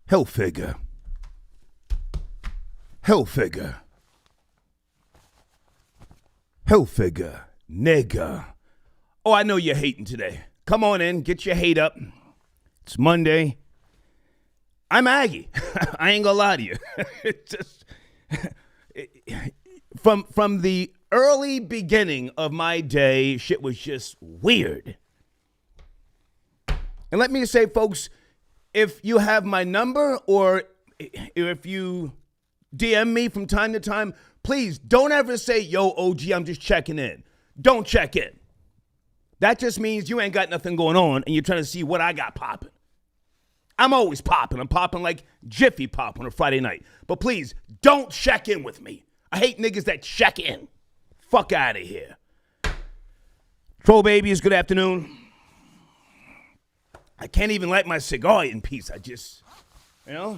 Hell figure. Hell figure. Hell figure. Nigga. Oh, I know you're hating today. Come on in. Get your hate up. It's Monday. I'm Aggie. I ain't gonna lie to you. From the early beginning of my day, shit was just weird. And let me say, folks, if you have my number or if you DM me from time to time, please don't ever say, yo, OG, I'm just checking in. Don't check in. That just means you ain't got nothing going on and you're trying to see what I got popping. I'm always popping. I'm popping like Jiffy Pop on a Friday night. But please, don't check in with me. I hate niggas that check in. Fuck out of here. Troll babies, good afternoon. I can't even light my cigar in peace. I just, I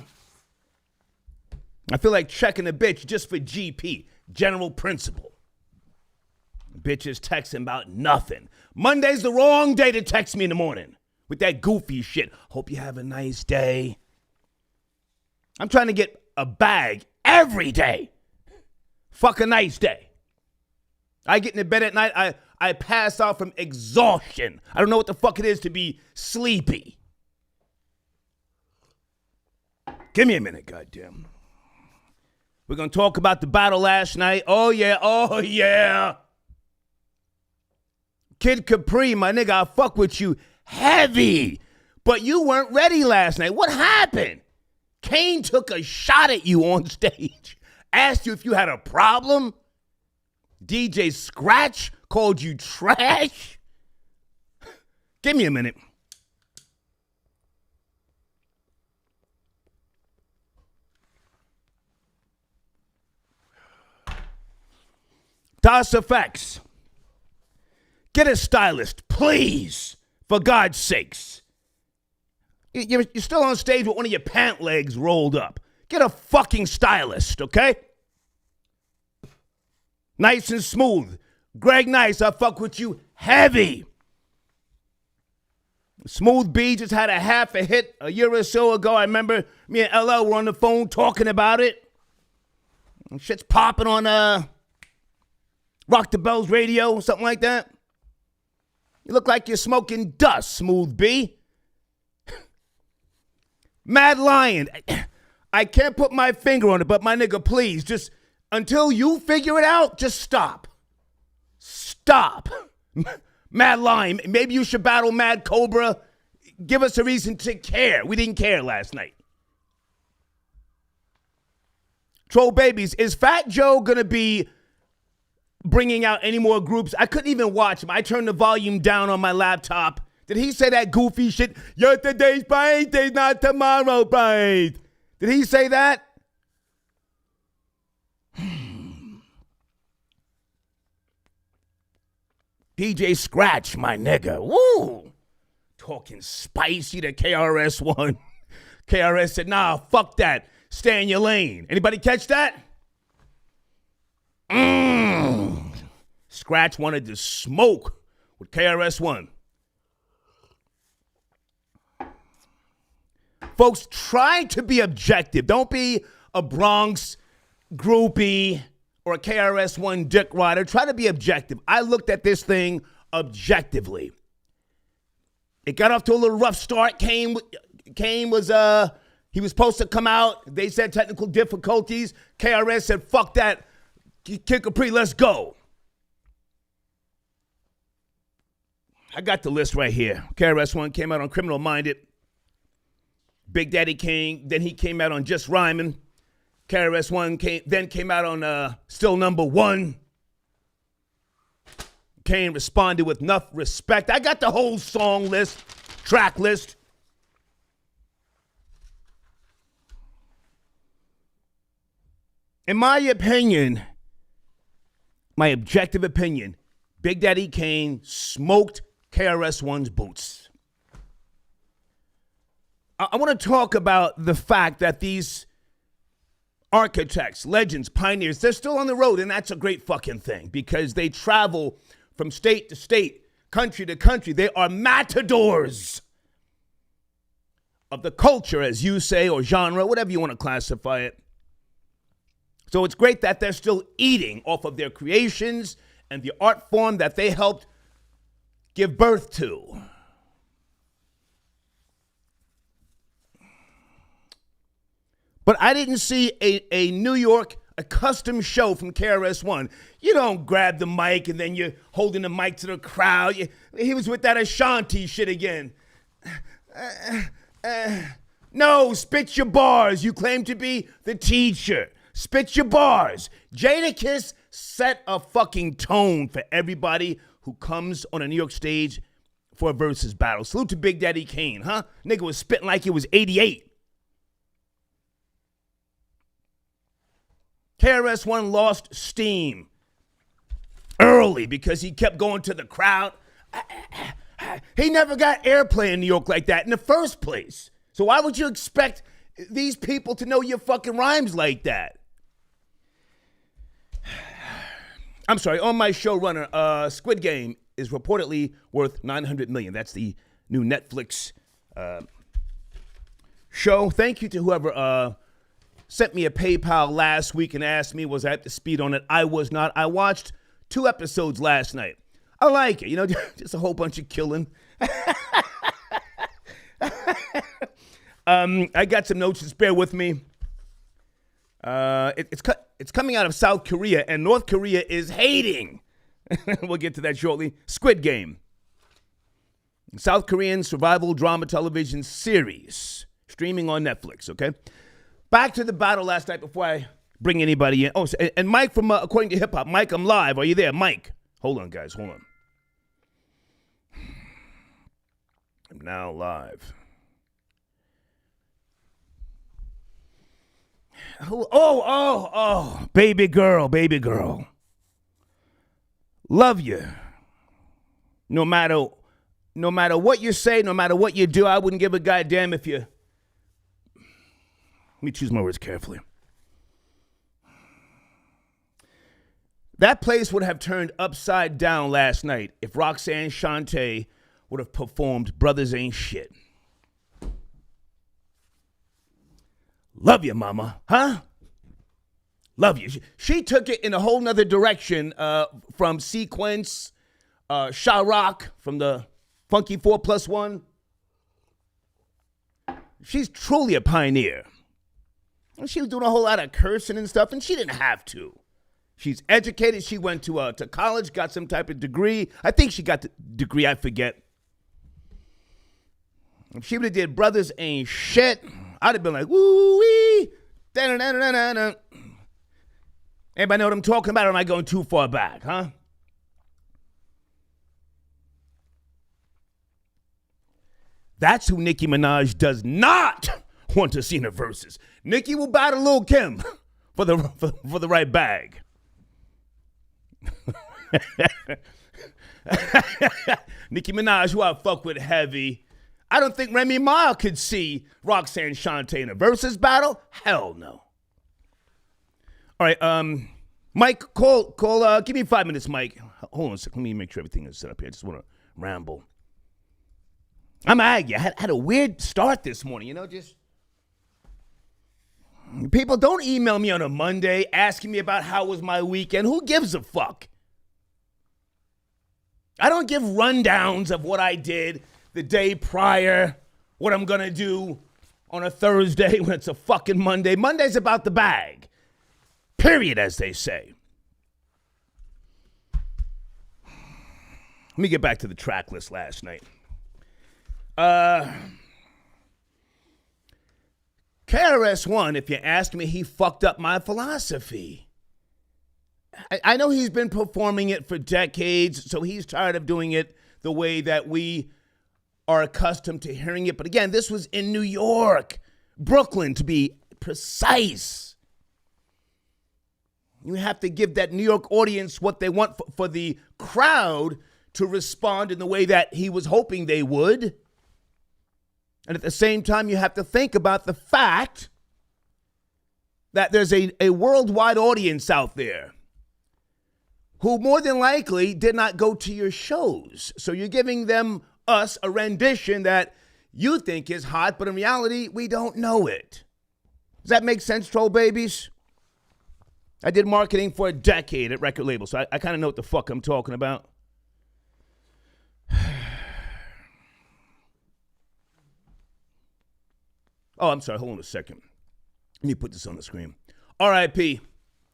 feel like checking a bitch just for GP, general principle. Bitches texting about nothing. Monday's the wrong day to text me in the morning with that goofy shit. Hope you have a nice day. I'm trying to get a bag every day. Fuck a nice day. I get into bed at night, I pass out from exhaustion. I don't know what the fuck it is to be sleepy. Give me a minute, goddamn. We're going to talk about the battle last night. Oh, yeah. Kid Capri, my nigga, I fuck with you heavy. But you weren't ready last night. What happened? Kane took a shot at you on stage. Asked you if you had a problem. DJ Scratch called you trash. Give me a minute. Das Effects. Get a stylist, please, for God's sakes. You're still on stage with one of your pant legs rolled up. Get a fucking stylist, okay? Nice and smooth. Greg Nice, I fuck with you heavy. Smooth B just had a half a hit a year or so ago. I remember me and LL were on the phone talking about it. Shit's popping on Rock the Bells radio, something like that. You look like you're smoking dust, Smooth B. Mad Lion. I can't put my finger on it, but my nigga, please, just until you figure it out, just stop. Stop. Mad Lion, maybe you should battle Mad Cobra. Give us a reason to care. We didn't care last night. Troll babies, is Fat Joe going to be bringing out any more groups? I couldn't even watch him. I turned the volume down on my laptop. Did he say that goofy shit? Yesterday's birthday, not tomorrow, birthday. Did he say that? DJ Scratch, my nigga. Woo! Talking spicy to KRS-One. KRS said, nah, fuck that. Stay in your lane. Anybody catch that? Scratch wanted to smoke with KRS-One. Folks, try to be objective. Don't be a Bronx groupie or a KRS-One dick rider. Try to be objective. I looked at this thing objectively. It got off to a little rough start. Kane was, he was supposed to come out. They said technical difficulties. KRS said, fuck that. Kid Capri, let's go. I got the list right here. KRS-One came out on Criminal Minded. Big Daddy Kane, then he came out on Just Rhyming. KRS-One came out on Still Number One. Kane responded with Enough Respect. I got the whole song list, track list. In my opinion, my objective opinion, Big Daddy Kane smoked KRS-One's boots. I want to talk about the fact that these architects, legends, pioneers, they're still on the road, and that's a great fucking thing because they travel from state to state, country to country. They are matadors. of the culture, as you say, or genre, whatever you want to classify it. So it's great that they're still eating off of their creations and the art form that they helped give birth to. But I didn't see a New York, a custom show from KRS-One. You don't grab the mic and then you're holding the mic to the crowd. He was with that Ashanti shit again. No, spit your bars. You claim to be the teacher. Spit your bars. Jadakiss set a fucking tone for everybody who comes on a New York stage for a Verzuz battle. Salute to Big Daddy Kane, huh? Nigga was spitting like he was 88. KRS-One lost steam early because he kept going to the crowd. He never got airplay in New York like that in the first place. So why would you expect these people to know your fucking rhymes like that? I'm sorry, on my showrunner, Squid Game is reportedly worth $900 million. That's the new Netflix show. Thank you to whoever sent me a PayPal last week and asked me, was I up to speed on it? I was not. I watched 2 episodes last night. I like it, just a whole bunch of killing. I got some notes, just bear with me. It's coming out of South Korea, and North Korea is hating. We'll get to that shortly. Squid Game. South Korean survival drama television series. Streaming on Netflix, okay? Back to the battle last night before I bring anybody in. Oh, and Mike from According to Hip Hop. Mike, I'm live. Are you there? Mike. Hold on, guys. Hold on. I'm now live. Oh, baby girl. Love you. No matter what you say, no matter what you do, I wouldn't give a goddamn if you... Let me choose my words carefully. That place would have turned upside down last night if Roxanne Shante would have performed Brothers Ain't Shit. Love you, mama. Huh? Love you. She took it in a whole nother direction from Sequence, Sha Rock from the Funky 4+1. She's truly a pioneer. And she was doing a whole lot of cursing and stuff, and she didn't have to. She's educated. She went to college, got some type of degree. I think she got the degree. I forget. If she would have did Brothers Ain't Shit, I'd have been like, woo-wee. Da-da-da-da-da-da. Anybody know what I'm talking about, or am I going too far back, huh? That's who Nicki Minaj does not want to see in her Verzuz. Nicki will battle Lil' Kim for the right bag. Nicki Minaj, who I fuck with heavy. I don't think Remy Ma could see Roxanne Shante in a Verzuz battle. Hell no. All right, Mike, call. Give me 5 minutes, Mike. Hold on a second. Let me make sure everything is set up here. I just want to ramble. I'm Aggie. I had a weird start this morning, just. People don't email me on a Monday asking me about how was my weekend. Who gives a fuck? I don't give rundowns of what I did the day prior, what I'm going to do on a Thursday when it's a fucking Monday. Monday's about the bag. Period, as they say. Let me get back to the track list last night. KRS-One, if you ask me, he fucked up my philosophy. I know he's been performing it for decades, so he's tired of doing it the way that we are accustomed to hearing it. But again, this was in New York, Brooklyn, to be precise. You have to give that New York audience what they want for the crowd to respond in the way that he was hoping they would. And at the same time, you have to think about the fact that there's a worldwide audience out there who more than likely did not go to your shows. So you're giving us a rendition that you think is hot, but in reality, we don't know it. Does that make sense, troll babies? I did marketing for a decade at record labels, so I kind of know what the fuck I'm talking about. Oh, I'm sorry. Hold on a second. Let me put this on the screen. R.I.P.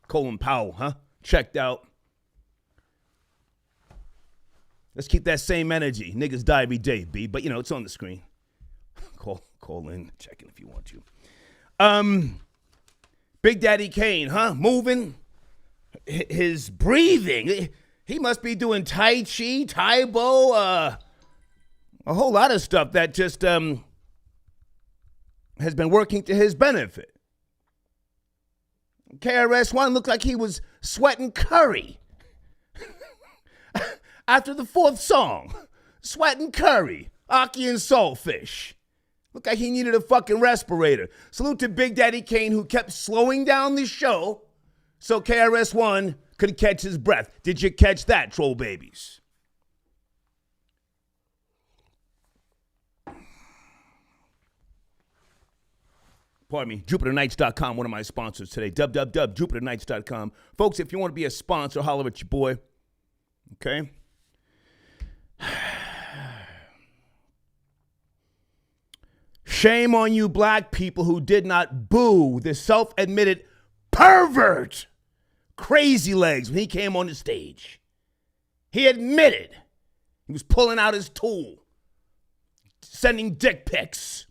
Colin Powell, huh? Checked out. Let's keep that same energy. Niggas die every day, B. But, it's on the screen. Call in. Check in if you want to. Big Daddy Kane, huh? Moving. His breathing. He must be doing Tai Chi, Taibo, a whole lot of stuff that just has been working to his benefit. KRS-One looked like he was sweating curry. After the fourth song, sweating curry, Aki and Saltfish. Looked like he needed a fucking respirator. Salute to Big Daddy Kane, who kept slowing down the show so KRS-One could catch his breath. Did you catch that, troll babies? Pardon me, JupiterKnights.com, one of my sponsors today. www.JupiterKnights.com. Folks, if you want to be a sponsor, holler at your boy. Okay? Shame on you black people who did not boo the self-admitted pervert Crazy Legs when he came on the stage. He admitted he was pulling out his tool, sending dick pics.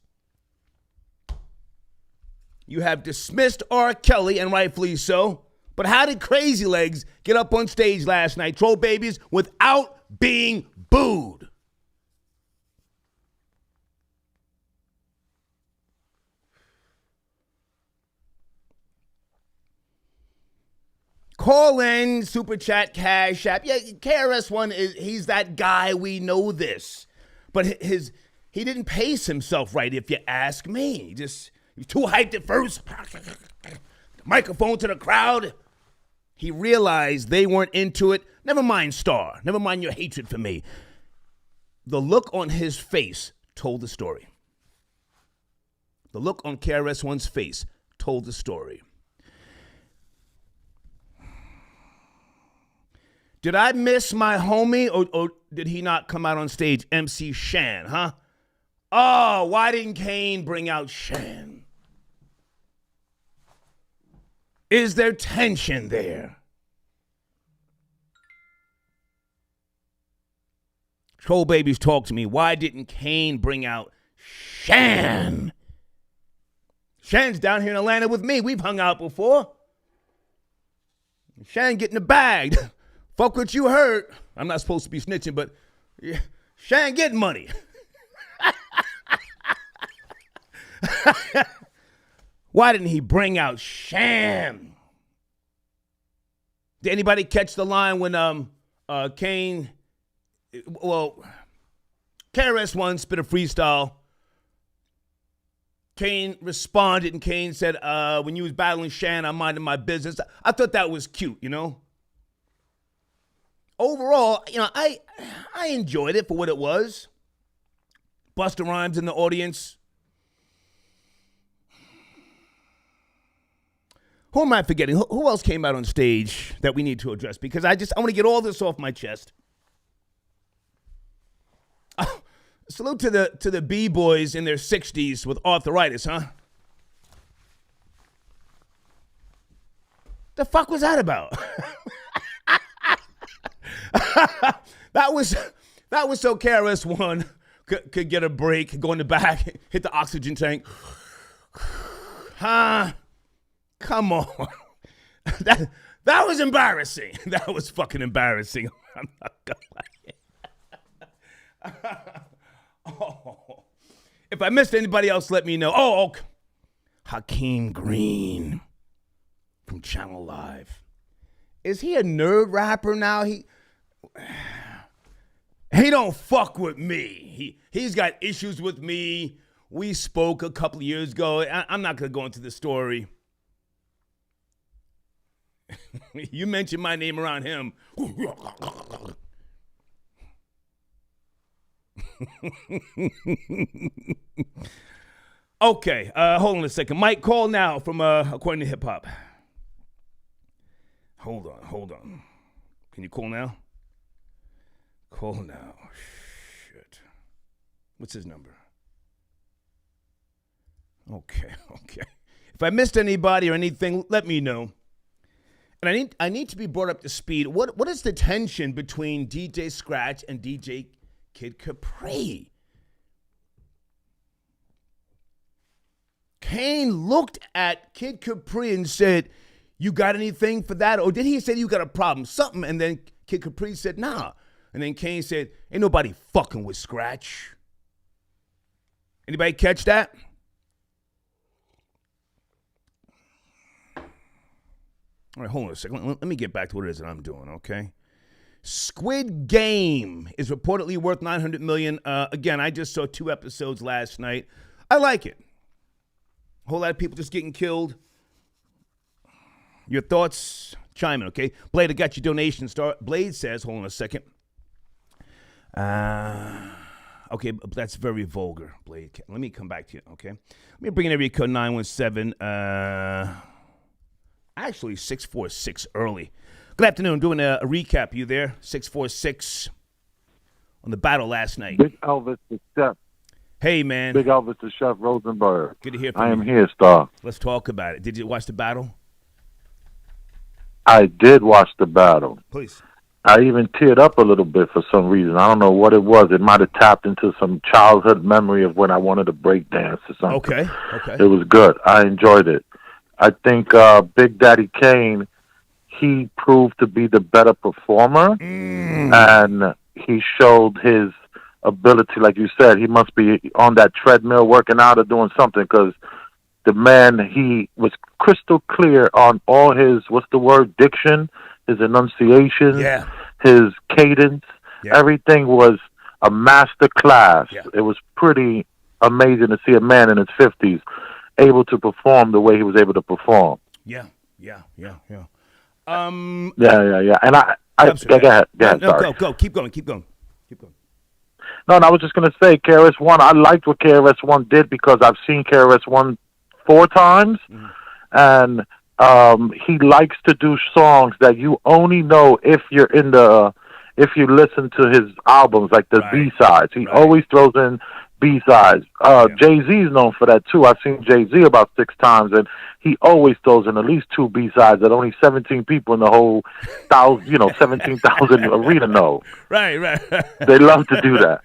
You have dismissed R. Kelly, and rightfully so. But how did Crazy Legs get up on stage last night, troll babies, without being booed? Call in, Super Chat, Cash App. Yeah, KRS-One, he's that guy, we know this. But he didn't pace himself right, if you ask me. He was too hyped at first. Microphone to the crowd. He realized they weren't into it. Never mind Star. Never mind your hatred for me. The look on his face told the story. The look on KRS-One's face told the story. Did I miss my homie, or did he not come out on stage? MC Shan, huh? Oh, why didn't Kane bring out Shan? Is there tension there? Troll babies, talk to me. Why didn't Kane bring out Shan? Shan's down here in Atlanta with me. We've hung out before. Shan getting the bag. Fuck what you heard. I'm not supposed to be snitching, but Shan getting money. Why didn't he bring out Shan? Did anybody catch the line when Kane, KRS-One spit a freestyle. Kane responded, and Kane said, when you was battling Shan, I'm minding my business. I thought that was cute, Overall, I enjoyed it for what it was. Busta Rhymes in the audience. Who am I forgetting? Who else came out on stage that we need to address? Because I want to get all this off my chest. Salute to the B-boys in their 60s with arthritis, huh? The fuck was that about? That was so KRS-One could get a break, go in the back, hit the oxygen tank. Huh? Come on. That was embarrassing. That was fucking embarrassing. I'm not gonna lie. Oh. If I missed anybody else, let me know. Oh, Hakeem Green from Channel Live. Is he a nerd rapper now? He don't fuck with me. He's got issues with me. We spoke a couple of years ago. I'm not going to go into the story. You mentioned my name around him. Okay, hold on a second. Mike, call now from According to Hip Hop. Hold on. Can you call now? Call now. Shit. What's his number? Okay. If I missed anybody or anything, let me know. And I need to be brought up to speed. What is the tension between DJ Scratch and DJ Kid Capri? Kane looked at Kid Capri and said, "You got anything for that?" Or did he say you got a problem? Something. And then Kid Capri said, "Nah." And then Kane said, "Ain't nobody fucking with Scratch." Anybody catch that? All right, hold on a second. Let me get back to what it is that I'm doing, okay? Squid Game is reportedly worth $900 million. Again, I just saw 2 episodes last night. I like it. A whole lot of people just getting killed. Your thoughts? Chime in, okay? Blade, I got your donation. Blade says, hold on a second. Okay, that's very vulgar, Blade. Let me come back to you, okay? Let me bring in area code 917. Actually, 646 early. Good afternoon. Doing a recap. You there? 646 on the battle last night. Big Elvis the Chef. Hey, man. Big Elvis the Chef Rosenberg. Good to hear from you. I am here, Star. Let's talk about it. Did you watch the battle? I did watch the battle. Please. I even teared up a little bit for some reason. I don't know what it was. It might have tapped into some childhood memory of when I wanted to break dance or something. Okay. It was good. I enjoyed it. I think Big Daddy Kane, he proved to be the better performer, and he showed his ability. Like you said, he must be on that treadmill working out or doing something, because the man, he was crystal clear on all his, diction, his enunciation, his cadence. Yeah. Everything was a master class. Yeah. It was pretty amazing to see a man in his 50s able to perform the way he was able to perform. Yeah. And go ahead. Sorry. Go. Keep going. No, and I was just going to say, KRS-One, I liked what KRS-One did because I've seen KRS-One 4 times, and he likes to do songs that you only know if you listen to his albums, like the B-sides. He always throws in B-sides. Jay-Z's known for that too. I've seen Jay-Z about 6 times, and he always throws in at least 2 B-sides that only 17 people in the whole 17,000 arena know. Right. They love to do that.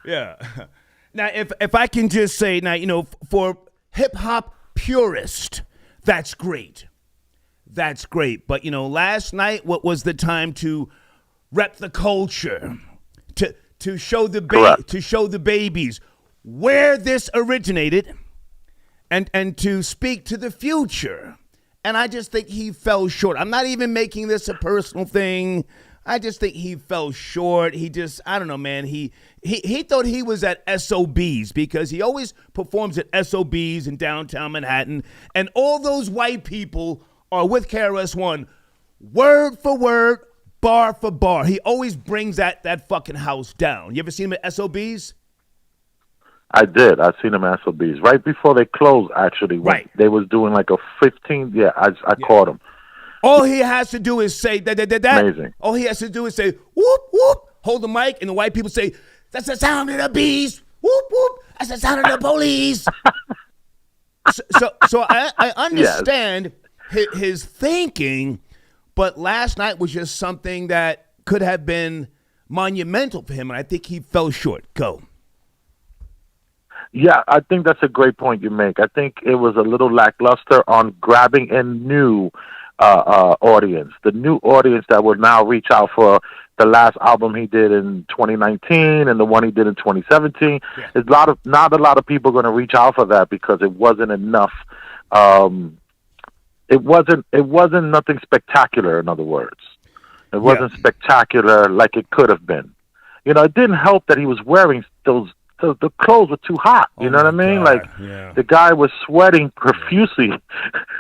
Yeah. Now, if I can just say, now, for hip-hop purist, that's great. But, last night, what was the time to rep the culture, to show the babies where this originated, and to speak to the future. And I just think he fell short. I'm not even making this a personal thing. I just think he fell short. I don't know, man. He thought he was at SOBs, because he always performs at SOBs in downtown Manhattan. And all those white people are with KRS-One, word for word, bar for bar. He always brings that fucking house down. You ever seen him at SOBs? I did. I've seen him at SOBs. Right before they closed, actually. Right. They was doing like a 15. Yeah, I caught him. All he has to do is say that. Amazing. All he has to do is say, whoop, whoop, hold the mic, and the white people say, that's the sound of the beast. Whoop, whoop, that's the sound of the police. so I understand his thinking, but last night was just something that could have been monumental for him, and I think he fell short. Go. Yeah, I think that's a great point you make. I think it was a little lackluster on grabbing a new audience, the new audience that would now reach out for the last album he did in 2019 and the one he did in 2017. Yeah. Not a lot of people are going to reach out for that because it wasn't enough. It wasn't nothing spectacular. In other words, it wasn't spectacular like it could have been. It didn't help that he was wearing those the clothes were too hot. You know what I mean? God. Like the guy was sweating profusely.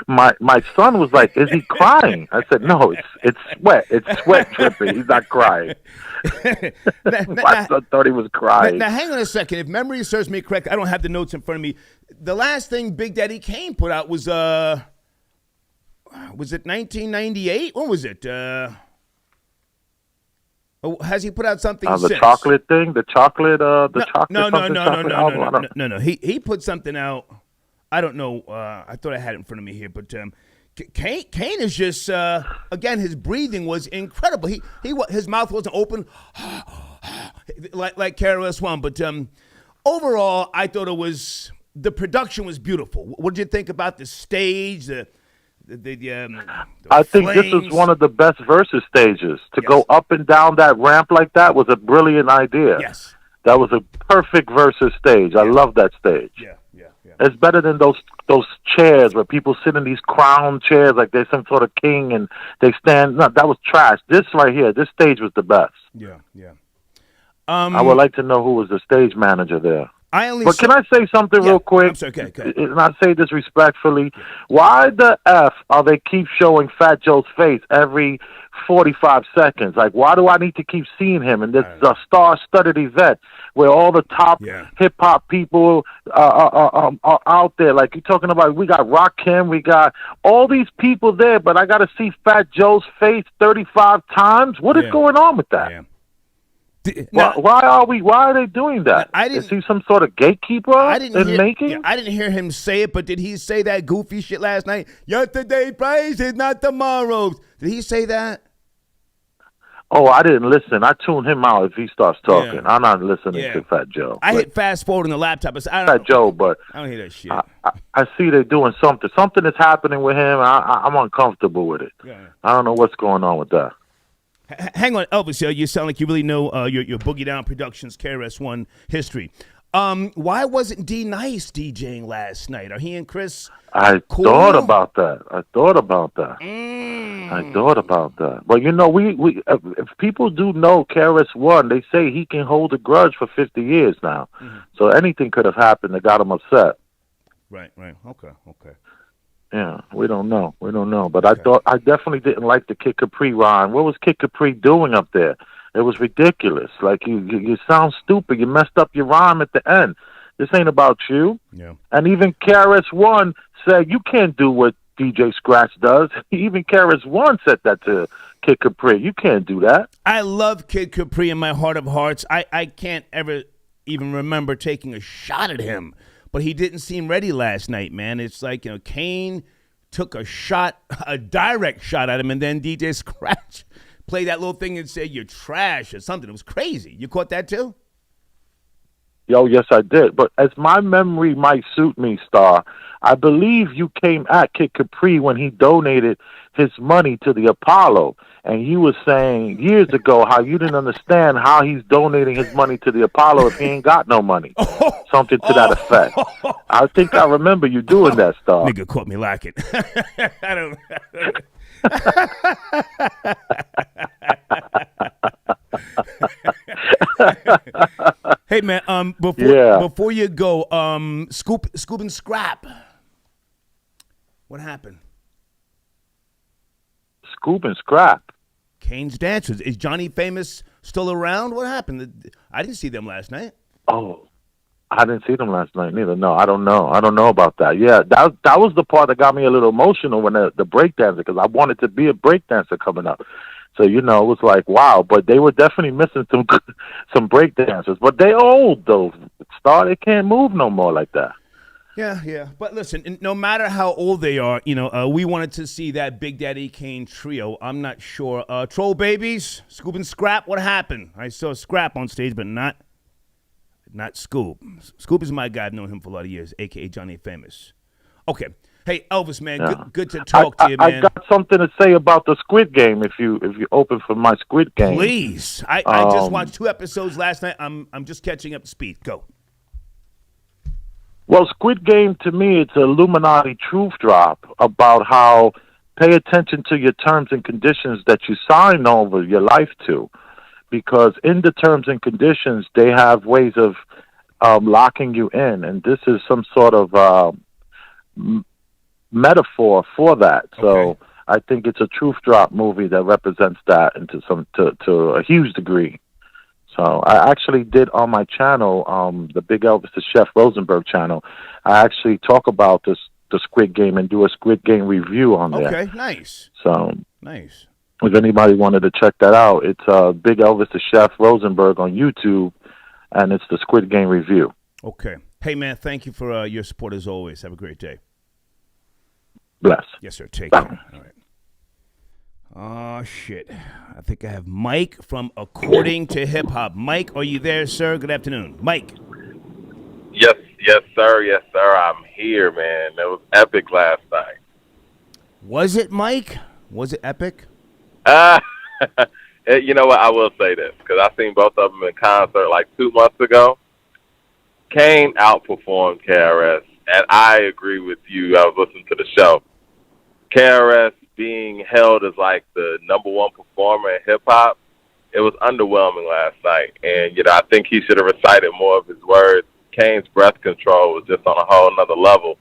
My son was like, "Is he crying?" I said, "No, it's sweat. It's sweat dripping. He's not crying." My son thought he was crying. Now, hang on a second. If memory serves me correct, I don't have the notes in front of me. The last thing Big Daddy Kane put out was it 1998? When was it? Has he put out something The since? chocolate thing? The chocolate No. He put something out. I don't know. I thought I had it in front of me here, but Kane is just again. His breathing was incredible. His mouth wasn't open like KRS-One, but overall, I thought the production was beautiful. What did you think about the stage? I think this is one of the best Verzuz stages. To go up and down that ramp like that was a brilliant idea. Yes. That was a perfect Verzuz stage. I love that stage. Yeah. It's better than those chairs where people sit in these crown chairs like they're some sort of king and they stand. No, that was trash. This right here, this stage was the best. Yeah. I would like to know who was the stage manager there. But can I say something real quick? I'm sorry, okay. And I say this respectfully. Why the F are they keep showing Fat Joe's face every 45 seconds? Like, why do I need to keep seeing him in this star-studded event where all the top hip-hop people are out there? Like, you're talking about, we got Rakim, we got all these people there, but I got to see Fat Joe's face 35 times? What is going on with that? Yeah. Why are they doing that? Is he some sort of gatekeeper making? I didn't hear him say it, but did he say that goofy shit last night? Yesterday's praise is not tomorrow's. Did he say that? Oh, I didn't listen. I tune him out if he starts talking. I'm not listening to Fat Joe. I hit fast forward on the laptop. Fat Joe, but I don't hear that shit. I see they're doing something. Something is happening with him. I'm uncomfortable with it. Yeah. I don't know what's going on with that. Hang on, Elvis. You sound like you really know your Boogie Down Productions KRS-One history. Why wasn't D Nice DJing last night? Are he and Chris? I thought about that. But you know, we if people do know KRS-One, they say he can hold a grudge for 50 years now. Mm-hmm. So anything could have happened that got him upset. Right. Okay. Yeah, we don't know. But I definitely didn't like the Kid Capri rhyme. What was Kid Capri doing up there? It was ridiculous. Like, you sound stupid. You messed up your rhyme at the end. This ain't about you. Yeah. And even KRS-One said, you can't do what DJ Scratch does. Even KRS-One said that to Kid Capri. You can't do that. I love Kid Capri in my heart of hearts. I can't ever even remember taking a shot at him. But he didn't seem ready last night, man. It's like, Kane took a direct shot at him, and then DJ Scratch played that little thing and said, "You're trash" or something. It was crazy. You caught that too? Yo, yes, I did. But as my memory might suit me, Star, I believe you came at Kid Capri when he donated his money to the Apollo. And you were saying years ago how you didn't understand how he's donating his money to the Apollo if he ain't got no money. Something to that effect. I think I remember you doing that, Star. Nigga caught me lacking. I don't. Hey man, before you go, Scoop and Scrap. What happened? Scoop and Scrap. Kane's Dancers. Is Johnny Famous still around? What happened? I didn't see them last night. Oh, I didn't see them last night neither. No, I don't know. I don't know about that. Yeah, that was the part that got me a little emotional when the breakdancer, because I wanted to be a breakdancer coming up. So, it was like, wow. But they were definitely missing some breakdancers. But they old, though. Star, they can't move no more like that. Yeah. But listen, no matter how old they are, we wanted to see that Big Daddy Kane trio. I'm not sure. Troll Babies, Scoop and Scrap, what happened? I saw Scrap on stage, but not Scoop. Scoop is my guy. I've known him for a lot of years, a.k.a. Johnny Famous. Okay. Hey, Elvis, man, good to talk to you, man. I got something to say about the Squid Game if you open for my Squid Game. Please. I just watched 2 episodes last night. I'm just catching up to speed. Go. Well, Squid Game, to me, it's an Illuminati truth drop about how pay attention to your terms and conditions that you sign over your life to. Because in the terms and conditions, they have ways of locking you in, and this is some sort of metaphor for that. So I think it's a truth drop movie that represents that into to a huge degree. So I actually did on my channel, the Big Elvis the Chef Rosenberg channel, I actually talk about the Squid Game and do a Squid Game review on there. Okay, nice. So nice. If anybody wanted to check that out, it's Big Elvis the Chef Rosenberg on YouTube, and it's the Squid Game review. Okay. Hey, man, thank you for your support as always. Have a great day. Bless. Yes, sir. Take care. All right. Oh, shit. I think I have Mike from According to Hip Hop. Mike, are you there, sir? Good afternoon. Mike. Yes, sir. I'm here, man. It was epic last night. Was it, Mike? Was it epic? You know what? I will say this, because I seen both of them in concert like 2 months ago. Kane outperformed KRS, and I agree with you. I was listening to the show. KRS being held as like the number one performer in hip-hop, it was underwhelming last night. And, I think he should have recited more of his words. Kane's breath control was just on a whole nother level.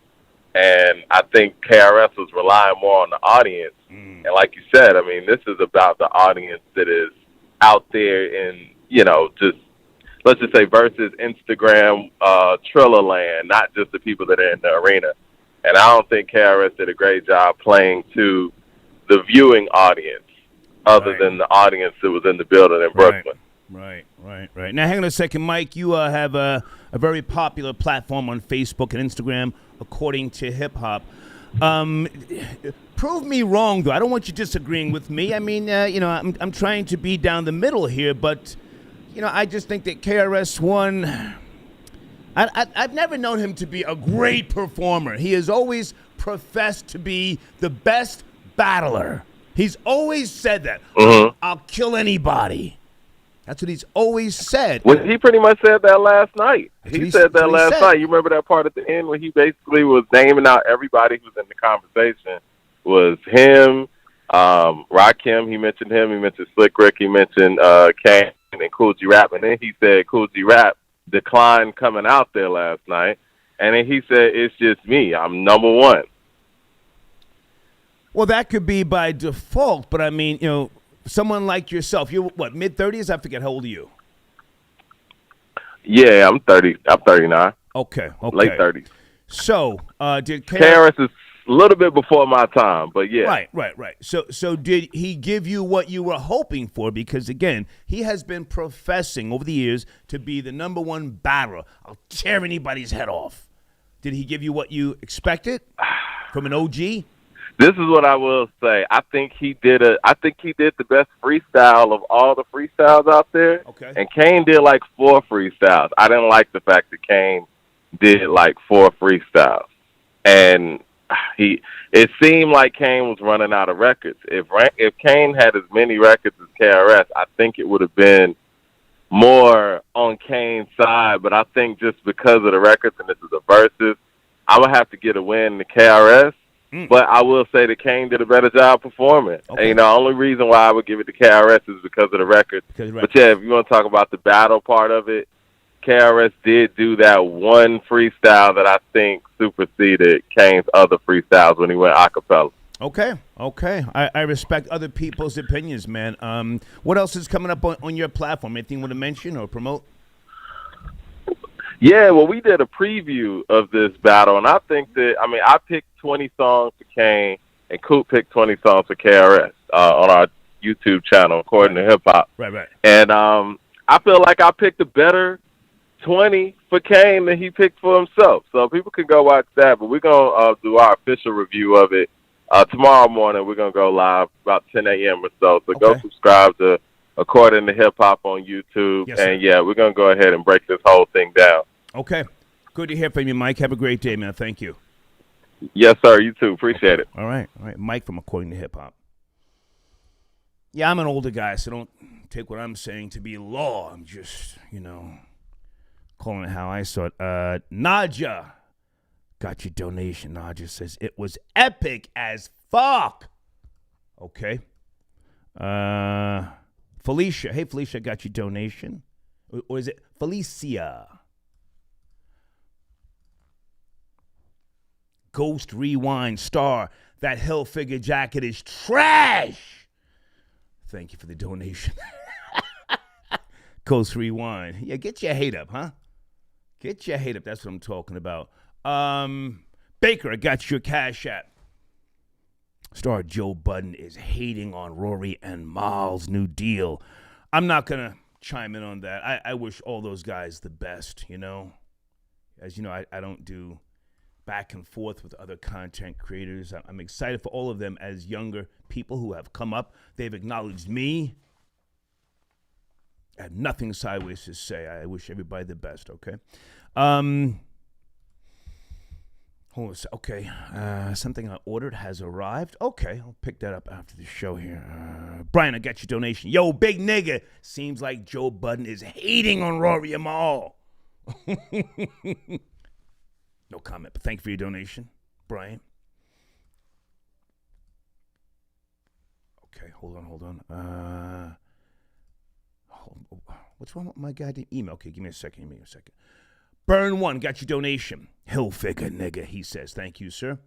And I think KRS was relying more on the audience. And like you said, I mean, this is about the audience that is out there in, just, let's just say, versus Instagram, Triller land, not just the people that are in the arena. And I don't think KRS did a great job playing to the viewing audience other than the audience that was in the building in Brooklyn. Right. Now, hang on a second, Mike. You have a very popular platform on Facebook and Instagram, According to Hip Hop. Prove me wrong, though. I don't want you disagreeing with me. I mean, I'm trying to be down the middle here, but, I just think that KRS-One, I've never known him to be a great performer. He has always professed to be the best battler. He's always said that. Mm-hmm. I'll kill anybody. That's what he's always said. Well, he pretty much said that last night. He said that last night. You remember that part at the end when he basically was naming out everybody who was in the conversation? Was him, Rakim, he mentioned him, he mentioned Slick Rick, he mentioned Kane and Cool G Rap, and then he said Cool G Rap declined coming out there last night, and then he said, it's just me, I'm number one. Well, that could be by default, but I mean, someone like yourself, you're what, mid-30s? I forget, how old are you? Yeah, I'm 30. I'm 39. Okay. Late 30s. So, did KRS is a little bit before my time, but yeah. Right. So did he give you what you were hoping for? Because, again, he has been professing over the years to be the number one battler. I'll tear anybody's head off. Did he give you what you expected from an OG? This is what I will say. I think he did the best freestyle of all the freestyles out there. Okay. And Kane did like 4 freestyles. I didn't like the fact that Kane did like 4 freestyles. And it seemed like Kane was running out of records. If Kane had as many records as KRS, I think it would have been more on Kane's side. But I think just because of the records, and this is a Verzuz, I would have to get a win to KRS. But I will say that Kane did a better job performing. Okay. And the only reason why I would give it to KRS is because of the records. But yeah, if you want to talk about the battle part of it, KRS did do that one freestyle that I think superseded Kane's other freestyles when he went a cappella. Okay. I respect other people's opinions, man. What else is coming up on your platform? Anything you want to mention or promote? Yeah, well, we did a preview of this battle, and I think that, I picked 20 songs for Kane, and Coop picked 20 songs for KRS on our YouTube channel, According to Hip Hop. Right. And I feel like I picked a better 20 for Kane than he picked for himself. So people can go watch that, but we're going to do our official review of it tomorrow morning. We're going to go live about 10 a.m. or so. So go subscribe to According to Hip Hop on YouTube. Yes, and, yeah, we're going to go ahead and break this whole thing down. Okay. Good to hear from you, Mike. Have a great day, man. Thank you. Yes, sir. You too. Appreciate it. All right. Mike from According to Hip Hop. Yeah, I'm an older guy, so don't take what I'm saying to be law. I'm just, calling it how I saw it. Nadja got your donation. Nadja says it was epic as fuck. Okay. Felicia. Hey, Felicia, got your donation. Or is it Felicia? Ghost Rewind star. That Hilfiger jacket is trash. Thank you for the donation. Ghost Rewind. Yeah, get your hate up, huh? Get your hate up. That's what I'm talking about. Baker, I got your Cash App. Star Joe Budden is hating on Rory and Mal's new deal. I'm not going to chime in on that. I wish all those guys the best, you know. As you know, I don't do back and forth with other content creators. I'm excited for all of them as younger people who have come up. They've acknowledged me. I have nothing sideways to say. I wish everybody the best, okay? Hold on a sec. Okay, something I ordered has arrived. Okay, I'll pick that up after the show here. Brian, I got your donation. Yo, big nigga. Seems like Joe Budden is hating on Rory and Mal. No comment, but thank you for your donation, Brian. Okay, hold on. What's wrong with my goddamn email? Okay, give me a second. Burn one, got your donation. Hilfiger nigga, he says. Thank you, sir.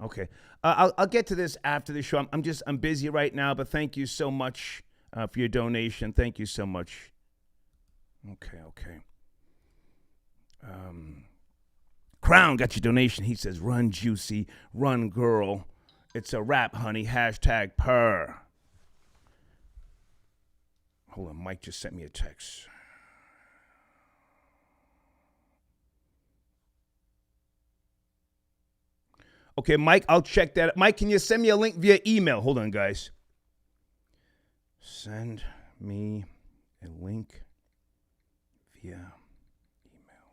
Okay, I'll get to this after the show. I'm busy right now, but thank you so much for your donation. Thank you so much. Okay. Crown got your donation. He says, run juicy, run girl. It's a rap, honey. Hashtag purr. Hold on, Mike just sent me a text. Okay, Mike, I'll check that. Mike, can you send me a link via email? Hold on, guys. Send me a link via email.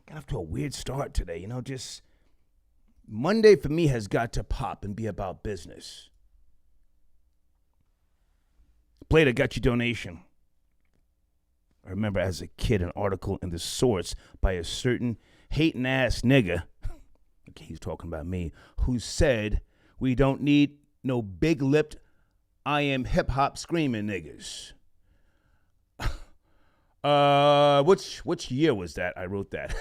Got off to a weird start today. You know, just Monday for me has got to pop and be about business. Blade, I got your donation. I remember as a kid an article in The Source by a certain hating ass nigga, okay, he's talking about me, who said, we don't need no big-lipped, I am hip-hop screaming niggas. Which year was that I wrote that?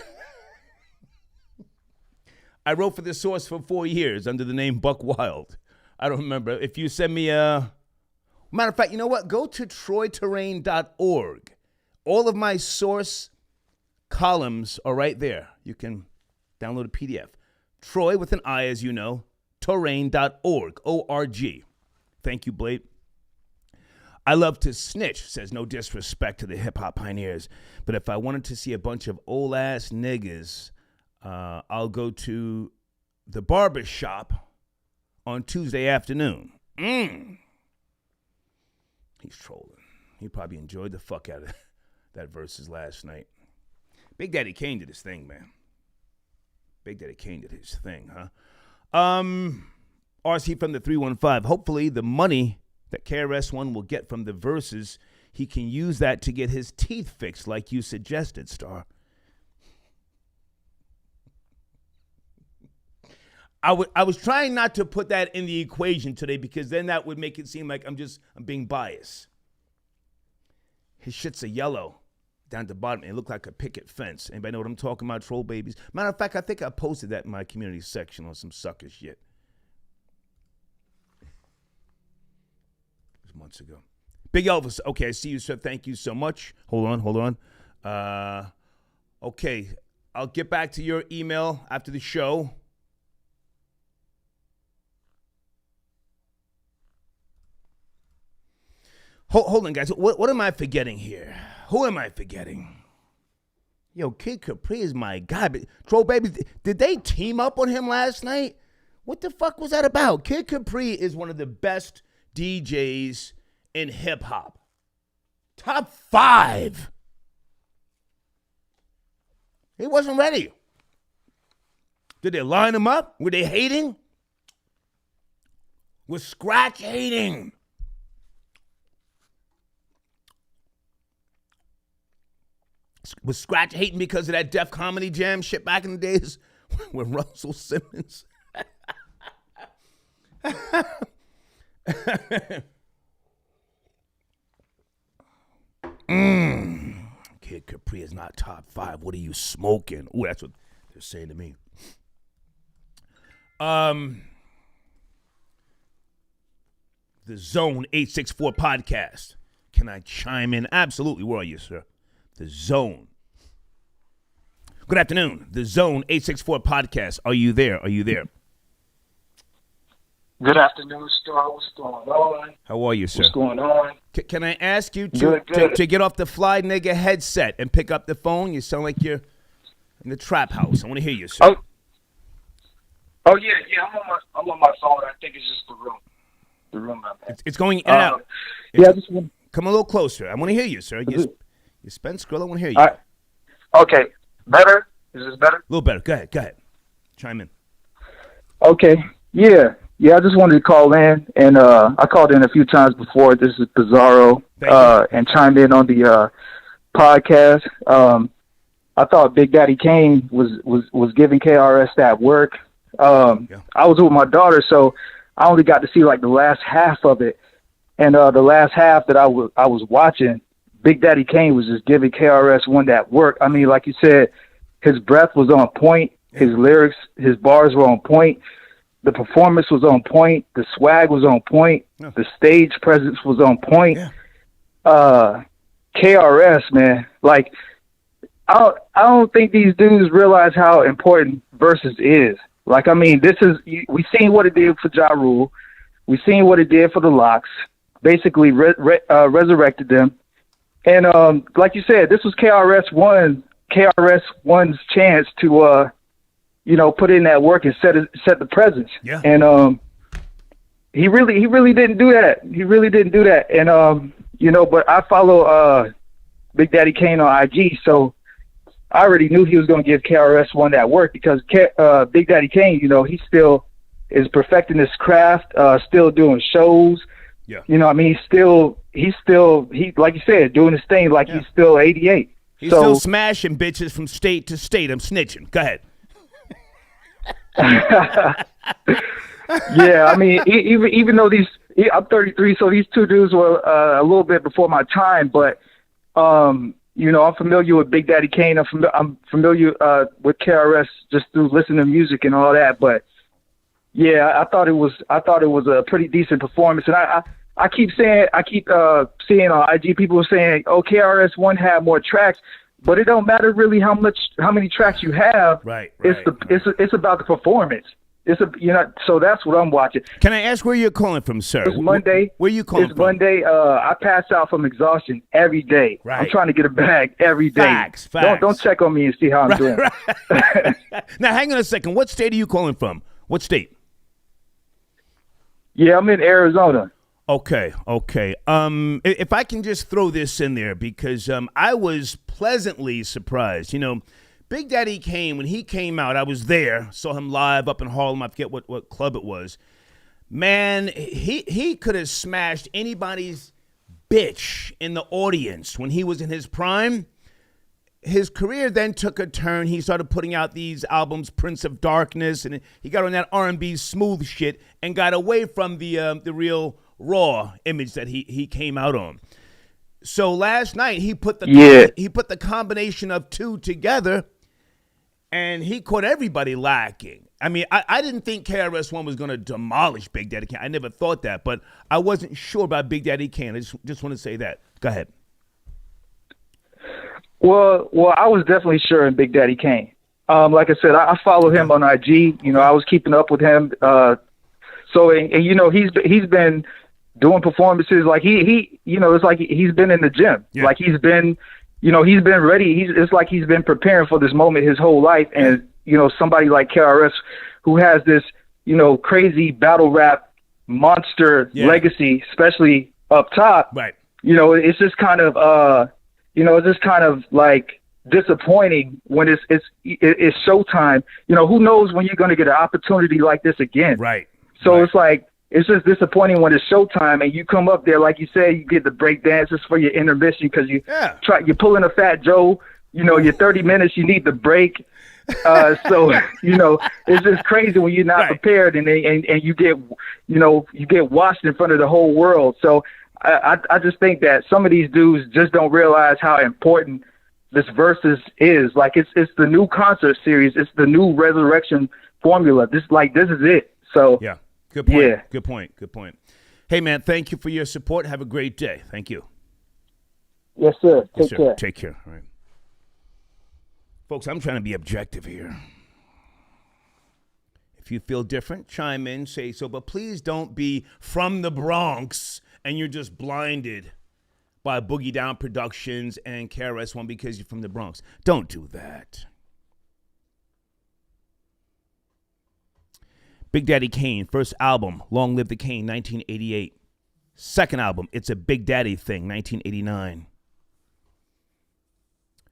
I wrote for The Source for 4 years under the name Buck Wild. I don't remember. If you send me a... Matter of fact, you know what? Go to troyterrain.org. All of my Source columns are right there. You can download a PDF. Troy with an I, as you know, terrain.org, O-R-G. Thank you, Blade. I love to snitch, says no disrespect to the hip-hop pioneers, but if I wanted to see a bunch of old-ass niggas, I'll go to the barber shop on Tuesday afternoon. He's trolling. He probably enjoyed the fuck out of that Verzuz last night. Big Daddy Kane did his thing, man. Big Daddy Kane did his thing, huh? RC from the 315. Hopefully the money that KRS-One will get from the Verzuz, he can use that to get his teeth fixed like you suggested, Star. I was trying not to put that in the equation today because then that would make it seem like I'm being biased. His shits are yellow down at the bottom. It looked like a picket fence. Anybody know what I'm talking about, troll babies? Matter of fact, I think I posted that in my community section on some sucker shit. It was months ago. Big Elvis. Okay, I see you, sir. Thank you so much. Hold on. Okay, I'll get back to your email after the show. Hold on, guys. What am I forgetting here? Who am I forgetting? Yo, Kid Capri is my guy. But Troll Baby, did they team up on him last night? What the fuck was that about? Kid Capri is one of the best DJs in hip-hop. Top 5. He wasn't ready. Did they line him up? Were they hating? Was Scratch hating? Was Scratch hating because of that Def Comedy Jam shit back in the days with Russell Simmons? Capri is not top 5. What are you smoking? Ooh, that's what they're saying to me. The Zone 864 podcast. Can I chime in? Absolutely. Where are you, sir? The Zone. Good afternoon. The Zone 864 podcast. Are you there? Are you there? Good afternoon, Star. What's going on? How are you, sir? What's going on? Can I ask you to get off the fly nigga headset and pick up the phone? You sound like you're in the trap house. I want to hear you, sir. Oh yeah. I'm on my phone. I think it's just the room. The room I'm at. It's going in and out. Yeah, I just want. Come a little closer. I want to hear you, sir. You spent Skrill. I want to hear you. All right. Okay. Better? Is this better? A little better. Go ahead. Chime in. Okay. Yeah. I just wanted to call in, and I called in a few times before. This is Bizarro, and chimed in on the podcast. I thought Big Daddy Kane was giving KRS that work. I was with my daughter, so I only got to see like the last half of it, and the last half that I was watching, Big Daddy Kane was just giving KRS-One that work. I mean, like you said, his breath was on point, his lyrics, his bars were on point. The performance was on point. The swag was on point. Yeah. The stage presence was on point. Yeah. KRS, man, like I don't think these dudes realize how important Verzuz is. Like, I mean, we seen what it did for Ja Rule. We seen what it did for the Locks. Basically, resurrected them. And like you said, this was KRS-One's chance to put in that work and set the presence. Yeah. And he really didn't do that. He really didn't do that. And but I follow Big Daddy Kane on IG, so I already knew he was going to give KRS-One that work because Big Daddy Kane, he still is perfecting his craft, still doing shows. Yeah. I mean, he's still like you said, doing his thing like he's still 88. He's still smashing bitches from state to state. I'm snitching. Go ahead. Yeah, I mean, even though I'm 33, so these two dudes were a little bit before my time, but I'm familiar with Big Daddy Kane. I'm familiar with KRS just through listening to music and all that. But yeah, I thought it was a pretty decent performance, and I keep seeing on IG people saying, "Oh, KRS-One had more tracks." But it don't matter really how many tracks you have. Right. It's about the performance. So that's what I'm watching. Can I ask where you're calling from, sir? It's Monday. Where you calling from? It's Monday. I pass out from exhaustion every day. Right. I'm trying to get a bag every day. Facts. Don't check on me and see how I'm doing. Right. Now, hang on a second. What state are you calling from? What state? Yeah, I'm in Arizona. Okay. If I can just throw this in there because I was pleasantly surprised. Big Daddy Kane, when he came out, I was there, saw him live up in Harlem. I forget what club it was. Man, he could have smashed anybody's bitch in the audience when he was in his prime. His career then took a turn. He started putting out these albums, Prince of Darkness, and he got on that R&B smooth shit and got away from the real raw image that he came out on. So last night he put the combination of two together, and he caught everybody lacking. I mean, I didn't think KRS-One was going to demolish Big Daddy Kane. I never thought that, but I wasn't sure about Big Daddy Kane. I just want to say that. Go ahead. Well, I was definitely sure in Big Daddy Kane. Like I said, I follow him on IG. I was keeping up with him. So he's been doing performances like he it's like he's been in the gym. Yeah. Like he's been ready. It's like he's been preparing for this moment his whole life. And somebody like KRS, who has this crazy battle rap monster legacy, especially up top. Right. It's just kind of like disappointing when it's showtime. Who knows when you're going to get an opportunity like this again? Right. So It's like it's just disappointing when it's showtime and you come up there, like you said, you get the break dances for your intermission because you're pulling a Fat Joe. Your 30 minutes, you need the break. So it's just crazy when you're not prepared and you get watched in front of the whole world. So I just think that some of these dudes just don't realize how important this Verzuz is. Like it's the new concert series. It's the new resurrection formula. This is it. So yeah, good point. Yeah. Good point. Hey man, thank you for your support. Have a great day. Thank you. Yes, sir. Yes, Take sir. care. Take care. All right. Folks, I'm trying to be objective here. If you feel different, chime in, say so, but please don't be from the Bronx and you're just blinded by Boogie Down Productions and KRS-One because you're from the Bronx. Don't do that. Big Daddy Kane, first album, Long Live the Kane, 1988. Second album, It's a Big Daddy Thing, 1989.